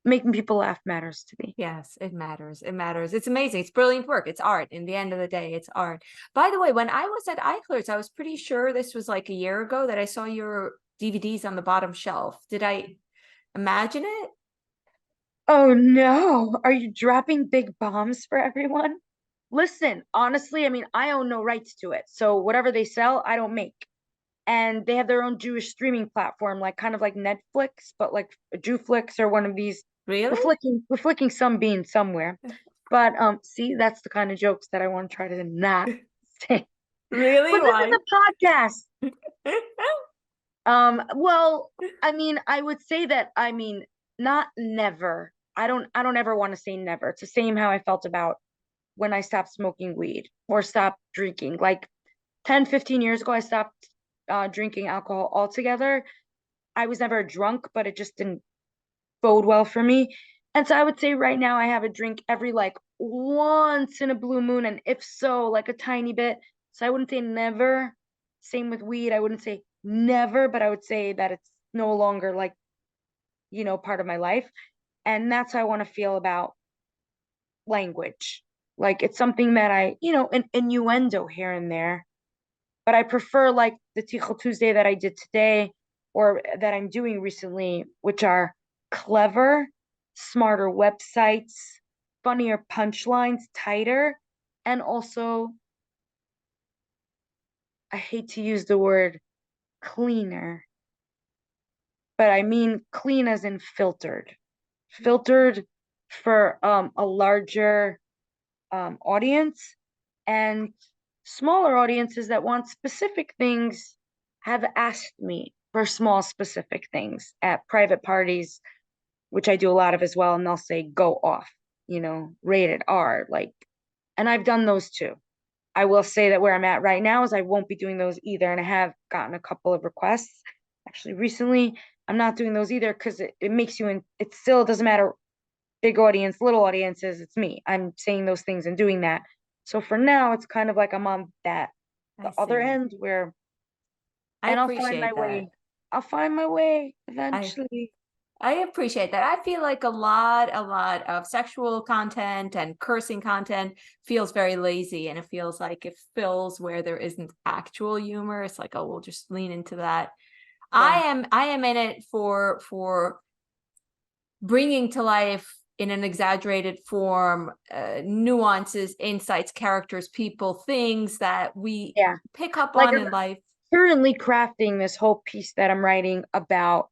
Making people laugh matters to me. Yes, it matters. It matters. It's amazing. It's brilliant work. It's art. In the end of the day, it's art. By the way, when I was at Eichler's, I was pretty sure this was like a year ago that I saw your DVDs on the bottom shelf. Did I imagine it? Oh no. Are you dropping big bombs for everyone? Listen, honestly, I mean, I own no rights to it. So whatever they sell, I don't make. And they have their own Jewish streaming platform, like kind of like Netflix, but like Jewflix or one of these. Really? We're flicking some bean somewhere. But see, that's the kind of jokes that I want to try to not say. Really? But Why? this is a podcast. Well, I mean, I would say that, not never. I don't ever want to say never. It's the same how I felt about when I stopped smoking weed or stopped drinking. Like 10, 15 years ago, I stopped drinking alcohol altogether. I was never drunk, but it just didn't bode well for me. And so I would say right now I have a drink every like once in a blue moon, and if so, like a tiny bit. So I wouldn't say never. Same with weed. I wouldn't say never, but I would say that it's no longer like, part of my life. And that's how I want to feel about language. Like it's something that an innuendo here and there, but I prefer like the Tichel Tuesday that I did today or that I'm doing recently, which are clever, smarter websites, funnier punchlines, tighter, and also, I hate to use the word cleaner, but I mean clean as in filtered for a larger audience, and smaller audiences that want specific things have asked me for small specific things at private parties, which I do a lot of as well, and they'll say go off, rated R, like, and I've done those too. I will say that where I'm at right now is I won't be doing those either, and I have gotten a couple of requests actually recently. I'm not doing those either because it makes you in. It still doesn't matter, big audience, little audiences, it's me. I'm saying those things and doing that. So for now, it's kind of like I'm on the other end where, and I'll find my way. I'll find my way eventually. I appreciate that. I feel like a lot of sexual content and cursing content feels very lazy, and it feels like it fills where there isn't actual humor. It's like, oh, we'll just lean into that. Yeah. I am in it for bringing to life in an exaggerated form, nuances, insights, characters, people, things that we pick up like on in life. Currently crafting this whole piece that I'm writing about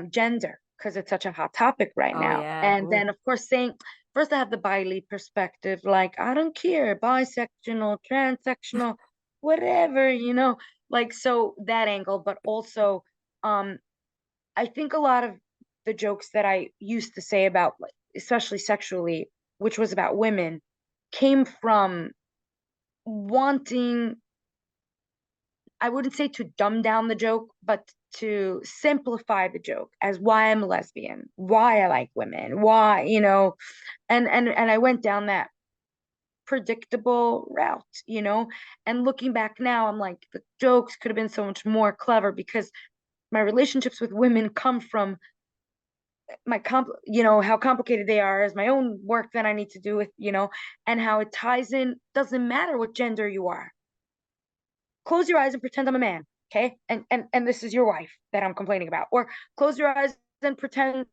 gender, because it's such a hot topic right now. And then of course saying, first I have the bi perspective, like I don't care, bisexual, transsexual, whatever, like, so that angle, but also I think a lot of the jokes that I used to say about, like, especially sexually, which was about women, came from wanting, I wouldn't say to dumb down the joke, but to simplify the joke as why I'm a lesbian, why I like women, why, and I went down that predictable route, and looking back now, I'm like, the jokes could have been so much more clever because my relationships with women come from how complicated they are, as my own work that I need to do with, and how it ties in. Doesn't matter what gender you are. Close your eyes and pretend I'm a man, okay? And this is your wife that I'm complaining about. Or close your eyes and pretend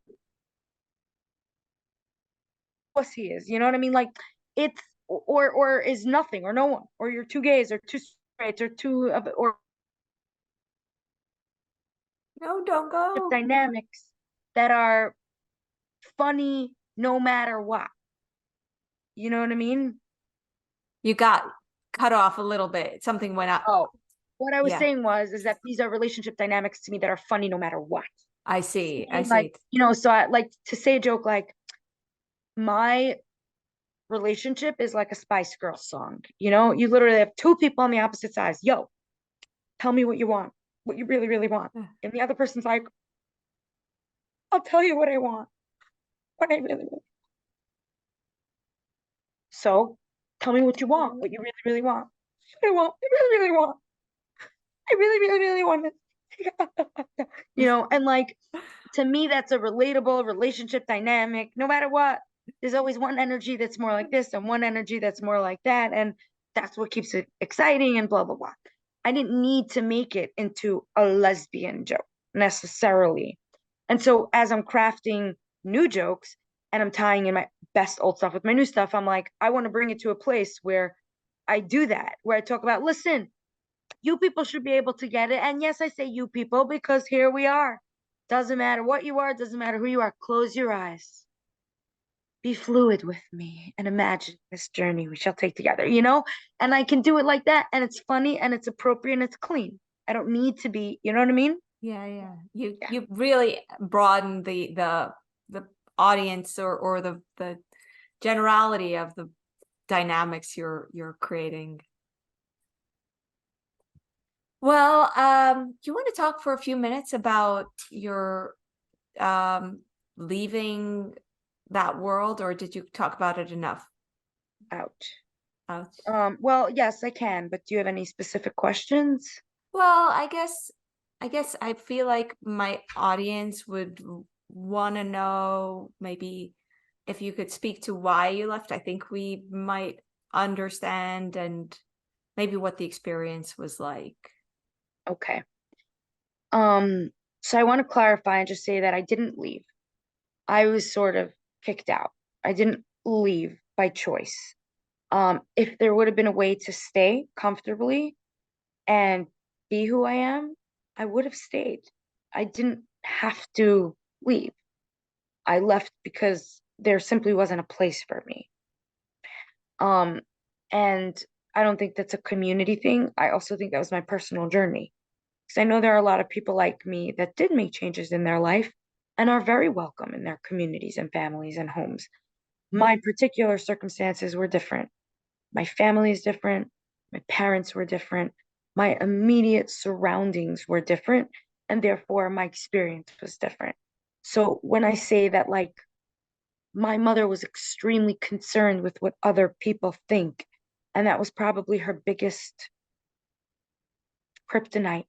he is. You know what I mean? Like it's or is nothing or no one, or you're two gays or two straights or two or No, don't go. dynamics that are funny no matter what. You know what I mean? You got cut off a little bit. Something went up. Oh, what I was Yeah, saying is that these are relationship dynamics to me that are funny no matter what. I see. I And like, see. so I like to say a joke like my relationship is like a Spice Girls song. You literally have two people on the opposite sides. Yo, tell me what you want, what you really, really want. And the other person's like, I'll tell you what I want, what I really, really. So tell me what you want, what you really, really want. What I want, I really, really want. I really, really, really want it. And like to me, that's a relatable relationship dynamic. No matter what, there's always one energy that's more like this and one energy that's more like that. And that's what keeps it exciting and blah, blah, blah. I didn't need to make it into a lesbian joke necessarily. And so as I'm crafting new jokes and I'm tying in my best old stuff with my new stuff, I'm like, I want to bring it to a place where I do that, where I talk about, listen, you people should be able to get it. And yes, I say you people because here we are. Doesn't matter what you are, doesn't matter who you are. Close your eyes. Be fluid with me and imagine this journey we shall take together, And I can do it like that. And it's funny and it's appropriate and it's clean. I don't need to be, you know what I mean? Yeah, yeah. Yeah. You really broaden the audience or the generality of the dynamics you're creating. Well, you want to talk for a few minutes about your leaving that world, or did you talk about it enough? Ouch. Ouch. Well, yes, I can, but do you have any specific questions? Well, I guess I feel like my audience would want to know maybe if you could speak to why you left. I think we might understand and maybe what the experience was like. Okay. So I want to clarify and just say that I didn't leave. I was sort of kicked out. I didn't leave by choice. If there would have been a way to stay comfortably and be who I am, I would have stayed. I didn't have to leave. I left because there simply wasn't a place for me. And I don't think that's a community thing. I also think that was my personal journey. Because I know there are a lot of people like me that did make changes in their life and are very welcome in their communities and families and homes. My particular circumstances were different. My family is different. My parents were different. My immediate surroundings were different. And therefore, my experience was different. So when I say that, like, my mother was extremely concerned with what other people think, and that was probably her biggest kryptonite.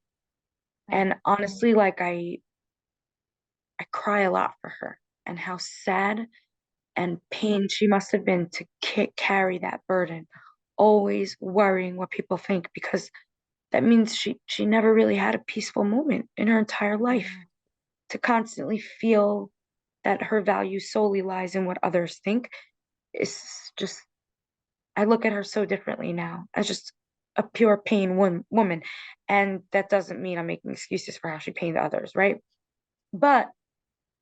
And honestly, like, I cry a lot for her and how sad and pain she must have been to carry that burden, always worrying what people think, because that means she never really had a peaceful moment in her entire life. To constantly feel that her value solely lies in what others think is just, I look at her so differently now as just a pure pain woman. And that doesn't mean I'm making excuses for how she pained others, right? But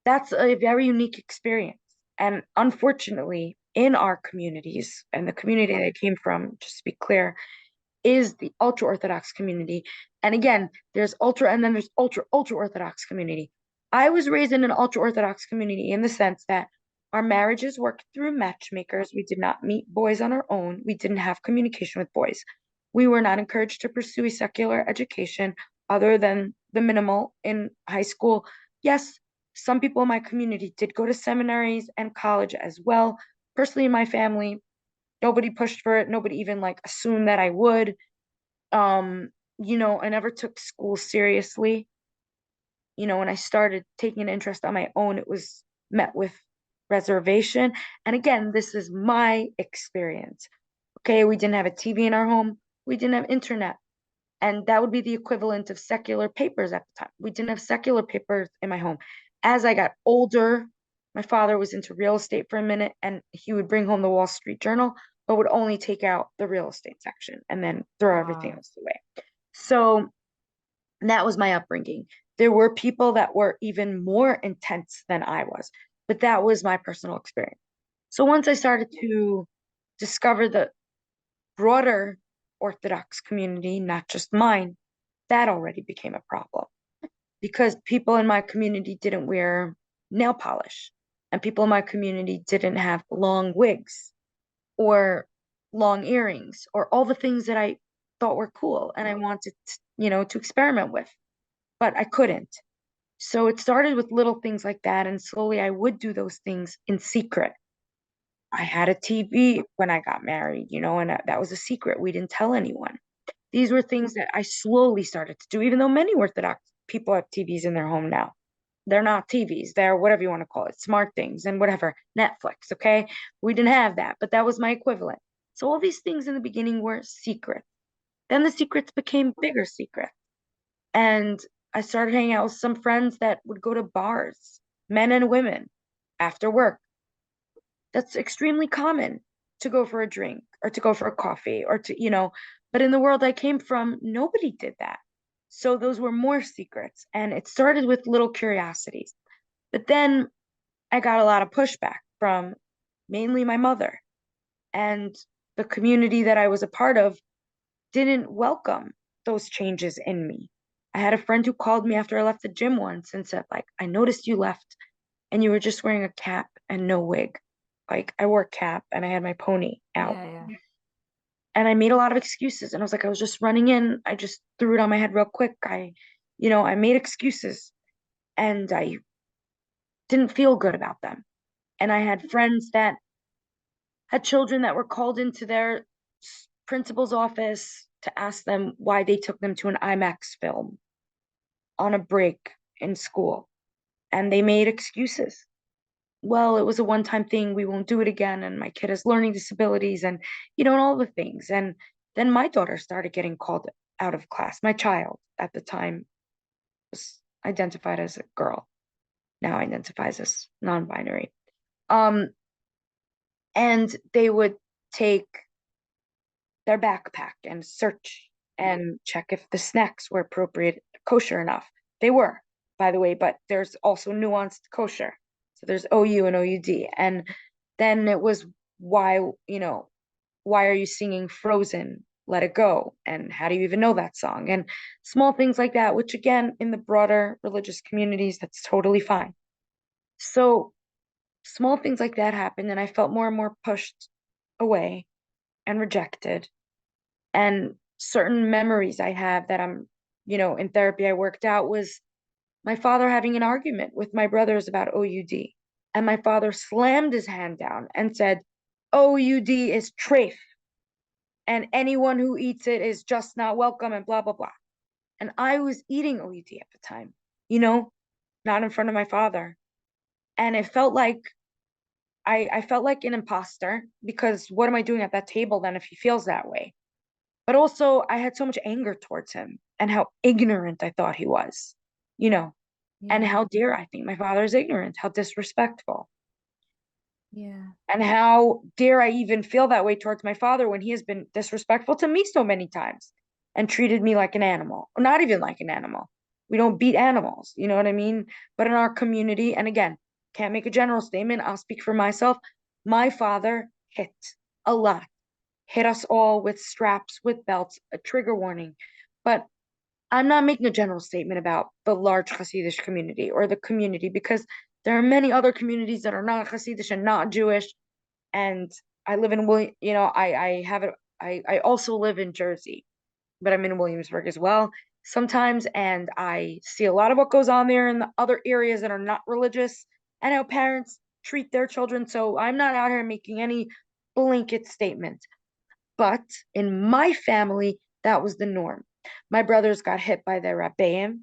that's a very unique experience. And unfortunately, in our communities, and the community that I came from, just to be clear, is the ultra Orthodox community. And again, there's ultra and then there's ultra Orthodox community. I was raised in an ultra Orthodox community in the sense that our marriages worked through matchmakers. We did not meet boys on our own. We didn't have communication with boys. We were not encouraged to pursue a secular education other than the minimal in high school. Yes, some people in my community did go to seminaries and college as well. Personally, in my family, nobody pushed for it. Nobody even like assumed that I would. I never took school seriously. When I started taking an interest on my own, it was met with reservation. And again, this is my experience. Okay, we didn't have a TV in our home. We didn't have internet. And that would be the equivalent of secular papers at the time. We didn't have secular papers in my home. As I got older, My father was into real estate for a minute, and he would bring home the Wall Street Journal, but would only take out the real estate section and then throw everything else away. So that was my upbringing. There were people that were even more intense than I was, but that was my personal experience. So once I started to discover the broader Orthodox community, not just mine, that already became a problem because people in my community didn't wear nail polish, and people in my community didn't have long wigs or long earrings or all the things that I thought were cool and I wanted to experiment with, but I couldn't. So it started with little things like that, and slowly I would do those things in secret. I had a TV when I got married, and that was a secret. We didn't tell anyone. These were things that I slowly started to do, even though many Orthodox people have TVs in their home now. They're not TVs, they're whatever you want to call it, smart things and whatever, Netflix, okay? We didn't have that, but that was my equivalent. So all these things in the beginning were secret. Then the secrets became bigger secrets. And I started hanging out with some friends that would go to bars, men and women, after work. That's extremely common to go for a drink or to go for a coffee or but in the world I came from, nobody did that. So those were more secrets. And it started with little curiosities. But then I got a lot of pushback from mainly my mother, and the community that I was a part of didn't welcome those changes in me. I had a friend who called me after I left the gym once and said, like, I noticed you left and you were just wearing a cap and no wig. Like, I wore a cap and I had my pony out. Yeah. And I made a lot of excuses. And I was like, I was just running in. I just threw it on my head real quick. I made excuses and I didn't feel good about them. And I had friends that had children that were called into their principal's office to ask them why they took them to an IMAX film on a break in school. And they made excuses. Well, it was a one-time thing. We won't do it again. And my kid has learning disabilities and all the things. And then my daughter started getting called out of class. My child at the time was identified as a girl, now identifies as non-binary. And they would take their backpack and search and check if the snacks were appropriate, kosher enough. They were, by the way, but there's also nuanced kosher. So there's OU and OUD. And then it was, why are you singing Frozen, Let It Go? And how do you even know that song? And small things like that, which again, in the broader religious communities, that's totally fine. So small things like that happened, and I felt more and more pushed away and rejected. And certain memories I have that I'm, in therapy I worked out was my father having an argument with my brothers about OUD. And my father slammed his hand down and said, OUD is treif. And anyone who eats it is just not welcome and blah, blah, blah. And I was eating OUD at the time, not in front of my father. And it felt like, I felt like an imposter, because what am I doing at that table then if he feels that way? But also I had so much anger towards him and how ignorant I thought he was, and how dare I think my father is ignorant, how disrespectful. Yeah. And how dare I even feel that way towards my father when he has been disrespectful to me so many times and treated me like an animal, or not even like an animal. We don't beat animals, you know what I mean? But in our community, and again, can't make a general statement, I'll speak for myself. My father hit a lot, hit us all with straps, with belts, a trigger warning. But I'm not making a general statement about the large Hasidic community or the community, because there are many other communities that are not Hasidic and not Jewish. And I live in I also live in Jersey, but I'm in Williamsburg as well sometimes, and I see a lot of what goes on there in the other areas that are not religious and how parents treat their children. So I'm not out here making any blanket statement. But in my family, that was the norm. My brothers got hit by their rabbeim.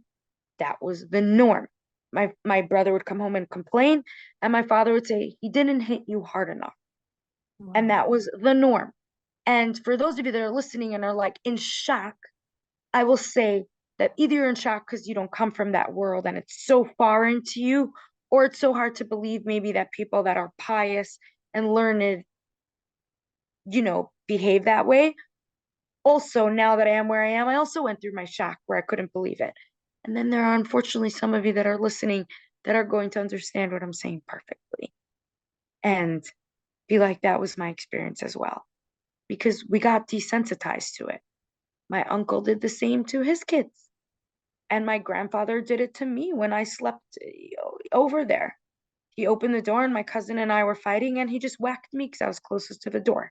That was the norm. My brother would come home and complain, and my father would say, he didn't hit you hard enough. Wow. And that was the norm. And for those of you that are listening and are like in shock, I will say that either you're in shock because you don't come from that world and it's so foreign to you, Or it's so hard to believe maybe that people that are pious and learned, behave that way. Also, now that I am where I am, I also went through my shock where I couldn't believe it. And then there are unfortunately some of you that are listening that are going to understand what I'm saying perfectly and be like, that was my experience as well. Because we got desensitized to it. My uncle did the same to his kids. And my grandfather did it to me when I slept over there. He opened the door and my cousin and I were fighting and he just whacked me because I was closest to the door.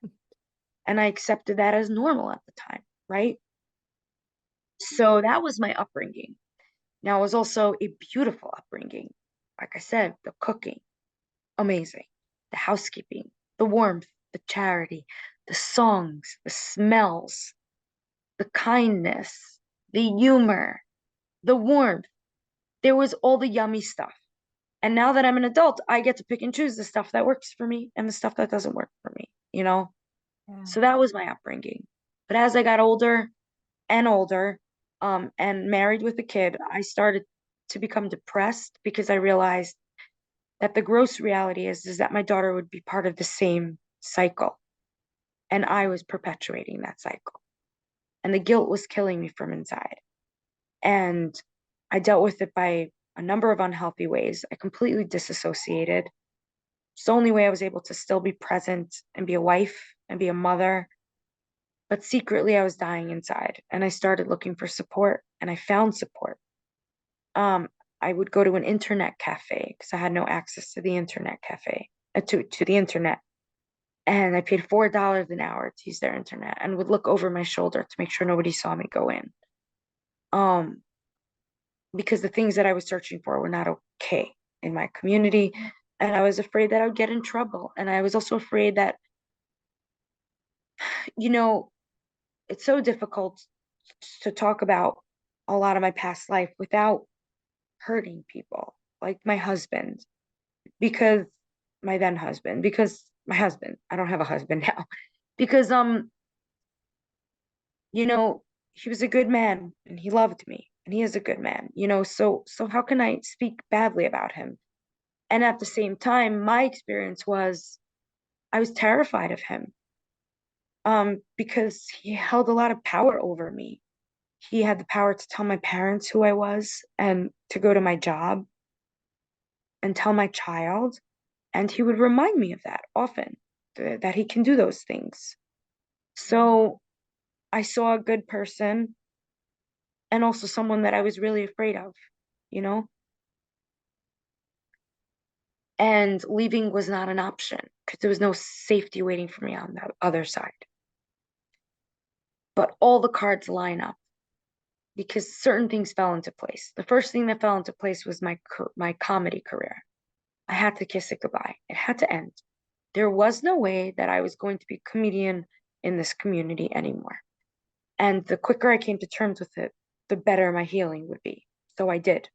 And I accepted that as normal at the time, right? So that was my upbringing. Now, it was also a beautiful upbringing. Like I said, the cooking, amazing. The housekeeping, the warmth, the charity, the songs, the smells, the kindness, the humor, the warmth. There was all the yummy stuff. And now that I'm an adult, I get to pick and choose the stuff that works for me and the stuff that doesn't work for me, Yeah. So that was my upbringing. But as I got older and older, and married with a kid, I started to become depressed because I realized that the gross reality is that my daughter would be part of the same cycle. And I was perpetuating that cycle. And the guilt was killing me from inside. And I dealt with it by a number of unhealthy ways. I completely disassociated. It's the only way I was able to still be present and be a wife and be a mother. But secretly, I was dying inside. And I started looking for support, and I found support. I would go to an internet cafe because I had no access to the internet cafe, to the internet. And I paid $4 an hour to use their internet and would look over my shoulder to make sure nobody saw me go in. Because the things that I was searching for were not okay in my community. And I was afraid that I would get in trouble. And I was also afraid that, it's so difficult to talk about a lot of my past life without hurting people, like my husband, because my then husband, because my husband, I don't have a husband now, because, he was a good man and he loved me and he is a good man, so how can I speak badly about him? And at the same time, my experience was I was terrified of him, because he held a lot of power over me. He had the power to tell my parents who I was and to go to my job and tell my child. And he would remind me of that often, that he can do those things. So I saw a good person and also someone that I was really afraid of, and leaving was not an option because there was no safety waiting for me on the other side. But all the cards line up because certain things fell into place. The first thing that fell into place was my comedy career. I had to kiss it goodbye. It had to end. There was no way that I was going to be a comedian in this community anymore. And the quicker I came to terms with it, the better my healing would be. So I did.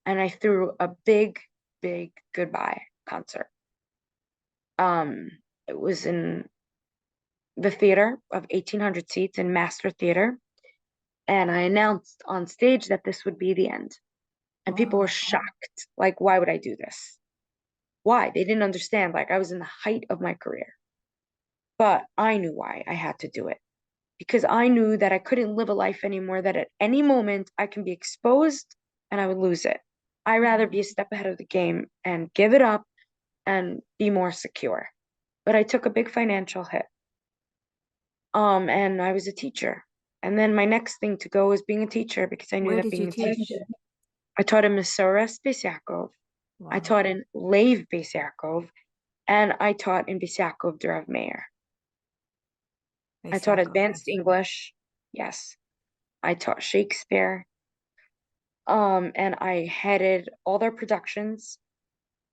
And I threw a big, big goodbye concert. It was in the theater of 1,800 seats in Master Theater. And I announced on stage that this would be the end. And people were shocked. Like, why would I do this? Why? They didn't understand. Like, I was in the height of my career. But I knew why I had to do it. Because I knew that I couldn't live a life anymore, that at any moment I can be exposed and I would lose it. I'd rather be a step ahead of the game and give it up and be more secure. But I took a big financial hit. And I was a teacher. And then my next thing to go was being a teacher because I knew Where that did being you a teach? teacher. I taught in Bais Yaakov. Wow. I taught in Leah Bais Yaakov, and I taught in Bais Yaakov Derav Meir. I taught advanced English. Yes. I taught Shakespeare. And I headed all their productions,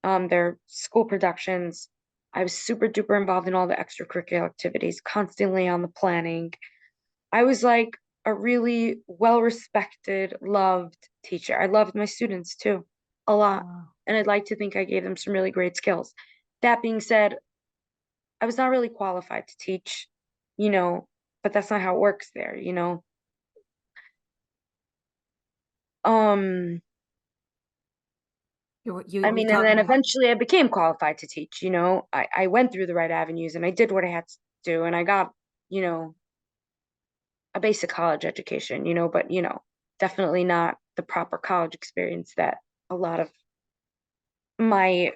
their school productions. I was super duper involved in all the extracurricular activities, constantly on the planning. I was like a really well-respected, loved teacher. I loved my students too, a lot. Wow. And I'd like to think I gave them some really great skills. That being said, I was not really qualified to teach, but that's not how it works there. I mean, and then eventually I became qualified to teach, I went through the right avenues and I did what I had to do and I got, a basic college education, but, definitely not the proper college experience that a lot of my,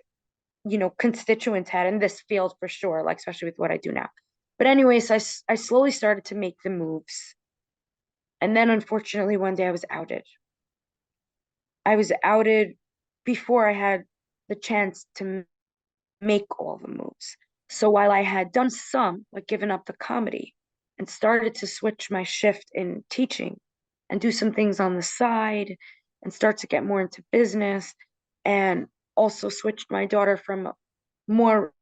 constituents had in this field for sure, like, especially with what I do now. But anyways, I slowly started to make the moves. And then unfortunately, one day I was outed. I was outed before I had the chance to make all the moves. So while I had done some, like given up the comedy and started to switch my shift in teaching and do some things on the side and start to get more into business and also switched my daughter from more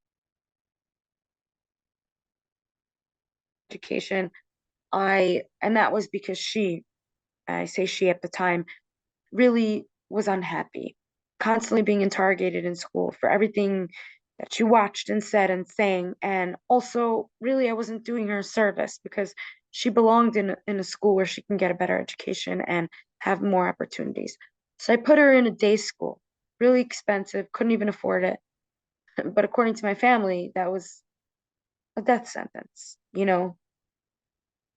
education, and that was because I say she at the time, really was unhappy, constantly being interrogated in school for everything that she watched and said and sang. And also, really, I wasn't doing her a service because she belonged in a school where she can get a better education and have more opportunities. So I put her in a day school, really expensive, couldn't even afford it. But according to my family, that was a death sentence.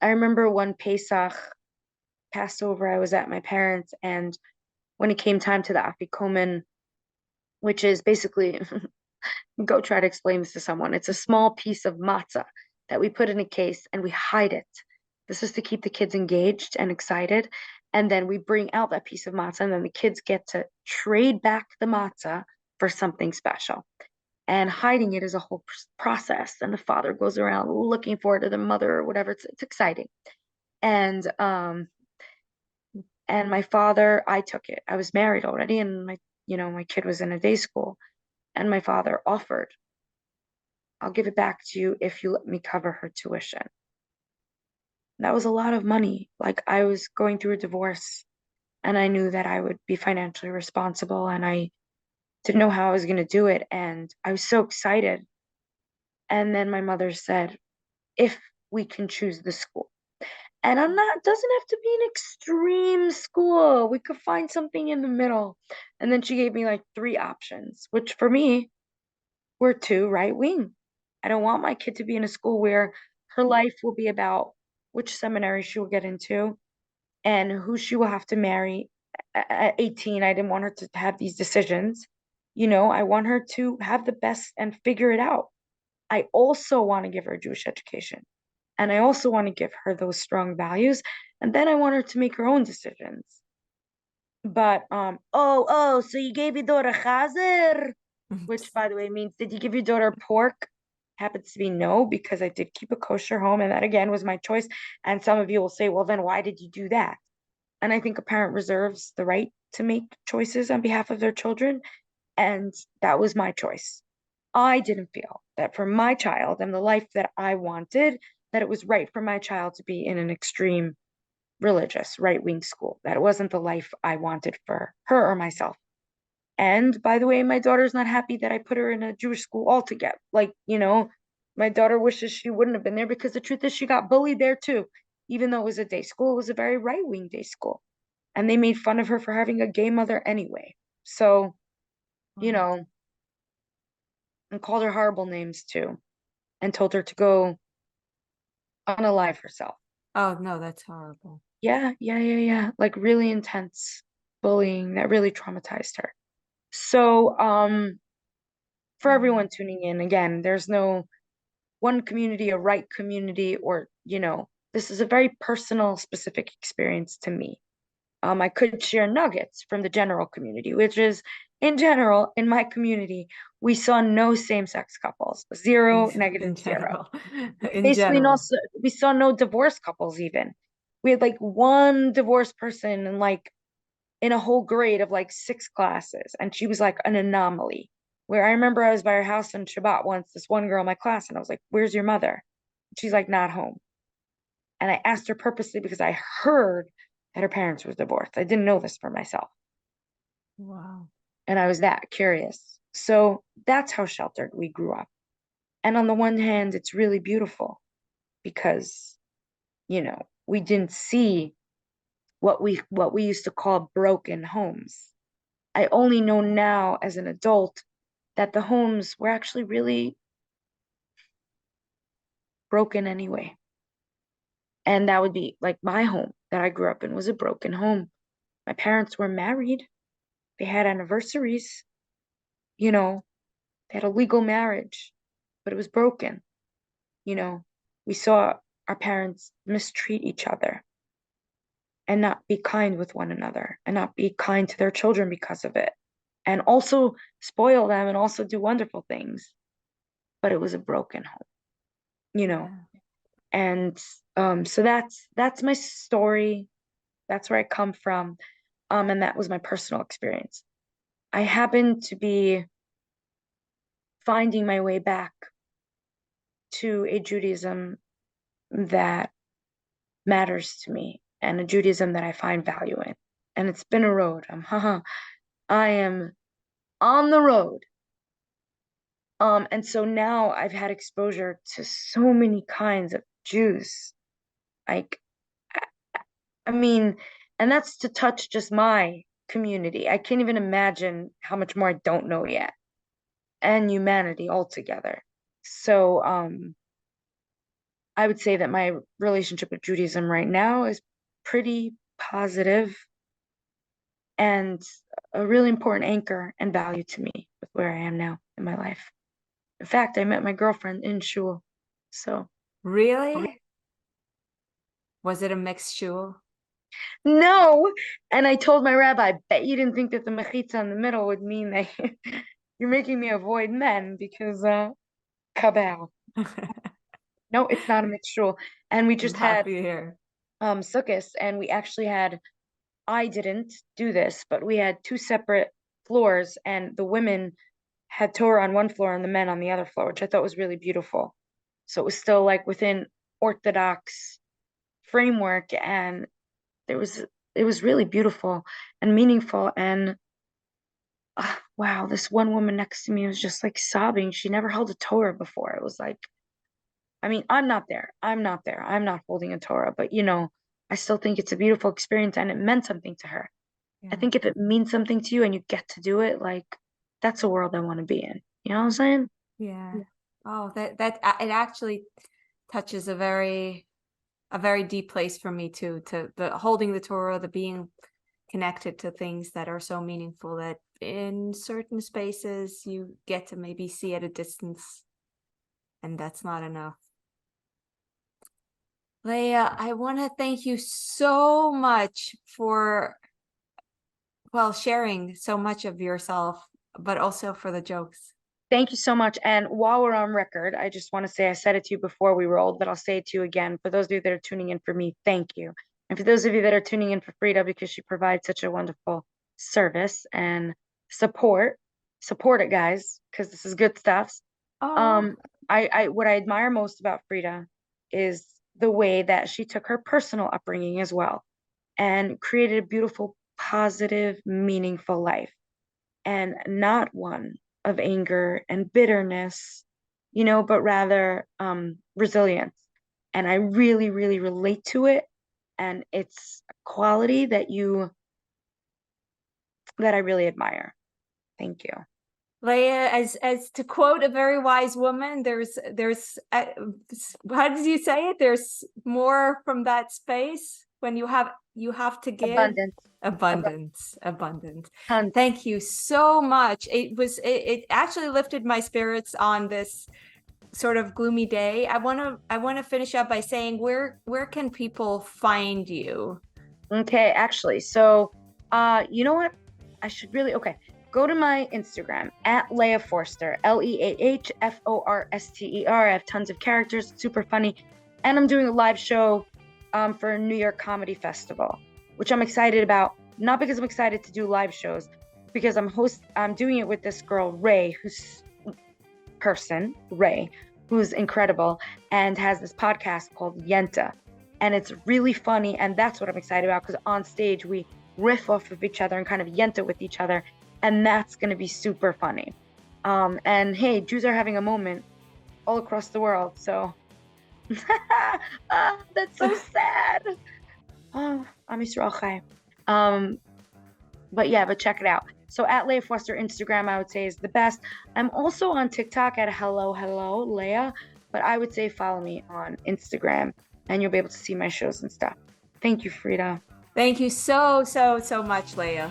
I remember one Pesach, Passover, I was at my parents', and when it came time to the afikomen, which is basically, go try to explain this to someone. It's a small piece of matzah that we put in a case and we hide it. This is to keep the kids engaged and excited. And then we bring out that piece of matzah, and then the kids get to trade back the matzah for something special. And hiding it is a whole process. And the father goes around looking for it, or the mother, or whatever. It's exciting. And my father, I took it. I was married already, and my kid was in a day school. And my father offered, I'll give it back to you if you let me cover her tuition. That was a lot of money. Like, I was going through a divorce and I knew that I would be financially responsible and I didn't know how I was going to do it. And I was so excited. And then my mother said, if we can choose the school. And doesn't have to be an extreme school. We could find something in the middle. And then she gave me like 3 options, which for me were 2 right wing. I don't want my kid to be in a school where her life will be about which seminary she will get into and who she will have to marry at 18. I didn't want her to have these decisions. I want her to have the best and figure it out. I also want to give her a Jewish education. And I also want to give her those strong values. And then I want her to make her own decisions. But, so you gave your daughter chazer? Which, by the way, means, did you give your daughter pork? Happens to be no, because I did keep a kosher home, and that again was my choice. And some of you will say, well, then why did you do that? And I think a parent reserves the right to make choices on behalf of their children, and that was my choice. I didn't feel that for my child and the life that I wanted, that it was right for my child to be in an extreme religious right-wing school, that it wasn't the life I wanted for her or myself. And by the way, my daughter's not happy that I put her in a Jewish school altogether. Like, my daughter wishes she wouldn't have been there, because the truth is she got bullied there too. Even though it was a day school, it was a very right-wing day school. And they made fun of her for having a gay mother anyway. So, and called her horrible names too, and told her to go unalive herself. Oh, no, that's horrible. Yeah. Like really intense bullying that really traumatized her. So, for everyone tuning in, again, there's no one community, a right community, or, this is a very personal, specific experience to me. I could share nuggets from the general community, which is, in general, in my community, we saw no same-sex couples, 0, negative 0. Basically, we saw no divorced couples even. We had like 1 divorced person in a whole grade of like 6 classes, and she was like an anomaly. Where I remember I was by her house on Shabbat once, this one girl in my class, and I was like, where's your mother? She's like, not home. And I asked her purposely because I heard that her parents were divorced. I didn't know this for myself. Wow. And I was that curious. So that's how sheltered we grew up. And on the one hand, it's really beautiful because, we didn't see what we used to call broken homes. I only know now as an adult that the homes were actually really broken anyway. And that would be like my home that I grew up in was a broken home. My parents were married. They had anniversaries, you know, they had a legal marriage, but it was broken. You know, we saw our parents mistreat each other and not be kind with one another and not be kind to their children because of it. And also spoil them and also do wonderful things. But it was a broken home, you know. And so that's my story. That's where I come from. And that was my personal experience. I happen to be finding my way back to a Judaism that matters to me and a Judaism that I find value in. And it's been a road. I am on the road. And so now I've had exposure to so many kinds of Jews. Like, I mean, and that's to touch just my community. I can't even imagine how much more I don't know yet, and humanity altogether. So, I would say that my relationship with Judaism right now is pretty positive and a really important anchor and value to me with where I am now in my life. In fact, I met my girlfriend in shul. So Really? Was it a mixed shul? no, and I told my rabbi, I bet you didn't think that the mechitza in the middle would mean that you're making me avoid men because kabal. No, it's not a mixed shul. And we just had Happy to hear. sukkahs, and we actually had, I didn't do this, but we had two separate floors, and the women had Torah on one floor and the men on the other floor, which I thought was really beautiful. So it was still like within Orthodox framework, and it was really beautiful and meaningful. And wow, this one woman next to me was just like sobbing. She never held a Torah before. It was like, I mean, I'm not there. I'm not holding a Torah, but I still think it's a beautiful experience and it meant something to her. I think if it means something to you and you get to do it, like that's a world I want to be in. You know what I'm saying? Yeah. Oh, that it actually touches a very deep place for me too, to the holding the Torah, the being connected to things that are so meaningful that in certain spaces you get to maybe see at a distance, and that's not enough. Leia, I want to thank you so much for sharing so much of yourself, but also for the jokes. Thank you so much. And while we're on record, I just want to say I said it to you before we rolled, but I'll say it to you again. For those of you that are tuning in for me, thank you. And for those of you that are tuning in for Frieda, because she provides such a wonderful service and support it, guys, because this is good stuff. Oh. What I admire most about Frieda is the way that she took her personal upbringing as well and created a beautiful, positive, meaningful life, and not one of anger and bitterness, but rather resilience. And I really, really relate to it. And it's a quality that I really admire. Thank you. Leia, as to quote a very wise woman, there's how did you say it? There's more from that space when you have to give. Abundance. Thank you so much. It actually lifted my spirits on this sort of gloomy day. I want to finish up by saying where can people find you? Okay, actually, so you know what? I should really go to my Instagram at Leah Forster, LeahForster. I have tons of characters, super funny, and I'm doing a live show for a New York Comedy Festival, which I'm excited about. Not because I'm excited to do live shows, because I'm doing it with this girl Ray, who's incredible and has this podcast called Yenta, and it's really funny, and that's what I'm excited about, because on stage we riff off of each other and kind of Yenta with each other, and that's going to be super funny. And hey, Jews are having a moment all across the world, so that's so sad. Oh, Am Yisrael Chai. But check it out. So at Leah Forster Instagram, I would say is the best. I'm also on TikTok at hello Leia, but I would say follow me on Instagram and you'll be able to see my shows and stuff. Thank you, Frieda. Thank you so much, Leia.